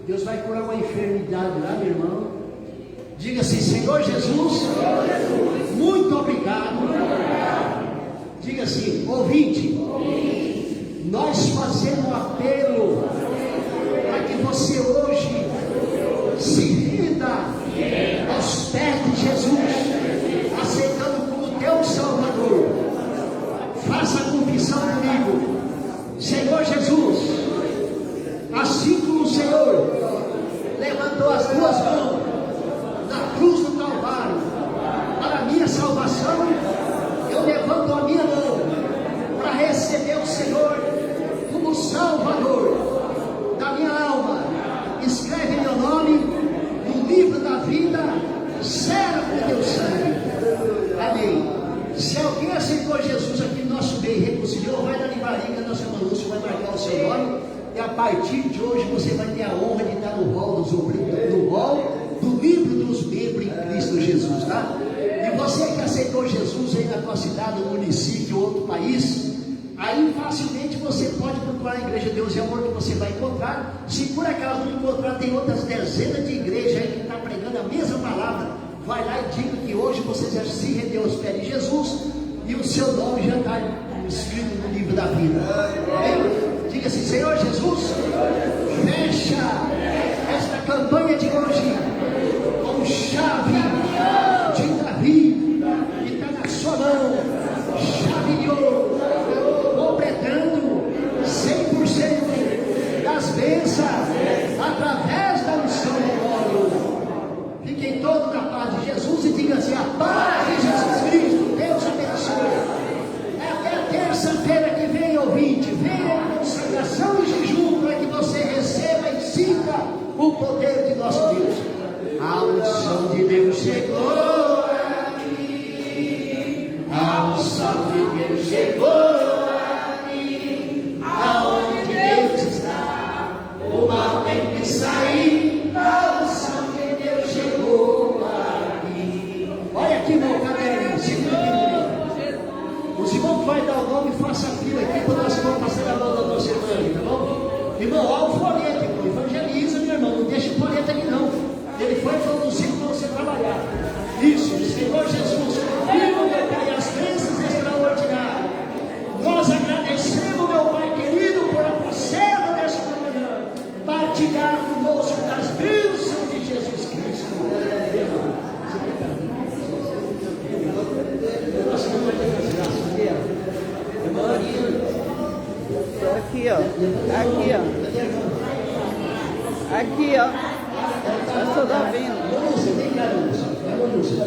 Deus vai curar uma enfermidade lá, meu irmão. Diga assim: Senhor Jesus, muito obrigado. Diga assim: ouvinte, nós fazemos um apelo para que você hoje se renda aos pés de Jesus, aceitando como teu Salvador. Faça a confissão comigo: Senhor Jesus, assim como o Senhor levantou as duas mãos na cruz do Calvário para a minha salvação, eu levanto a minha mão para receber o Senhor como Salvador da minha alma. Escreve meu nome no livro da vida, será com teu sangue. Amém. Se alguém aceitou Jesus aqui no nosso meio e reconciliou, vai na livraria, nossa irmã Lúcia vai marcar o seu nome. E a partir de hoje você vai ter a honra de estar no rol do livro dos membros em Cristo Jesus, tá? E você que aceitou Jesus aí na tua cidade, no município, outro país, aí facilmente você pode procurar a igreja Deus e Amor, que você vai encontrar. Se por acaso não encontrar, tem outras dezenas de igrejas aí que estão pregando a mesma palavra. Vai lá e diga que hoje você já se rendeu aos pés de Jesus e o seu nome já está escrito no livro da vida. Amém? Diga assim: Senhor Jesus, fecha esta campanha de hoje com chave de Davi, que está na sua mão, chave de ouro, completando 100% das bênçãos através da unção do óleo. Fiquem todos na paz de Jesus e digam assim: a paz de Jesus Cristo, Deus abençoe. Até terça-feira que vem, ouvinte, venha em consagração e jejum para que você receba e sinta o poder de nosso Deus. A unção de Deus chegou aqui, a unção de Deus chegou aqui, aonde Deus está, o mal tem que sair, a unção de Deus chegou aqui. Olha aqui, meu caderno, segura aqui. Os irmãos que vai dar o nome, faça fila aqui para nós vamos passar a mão da nossa irmã, tá bom? Irmão, olha o folheto, irmão, evangeliza, meu irmão, não deixa o folheto aqui não. Ele foi conduzido para você trabalhar. Isso, Senhor Jesus, confirma, meu Pai, as bênçãos extraordinárias. Nós agradecemos, meu Pai querido, por a parcela desta manhã, partilhar conosco das bênçãos de Jesus Cristo. Aqui, ó. Aqui, ó. Aqui, ó. Eu estou ouvindo. Vamos, vem cá, Lúcia. Vamos, Lúcia.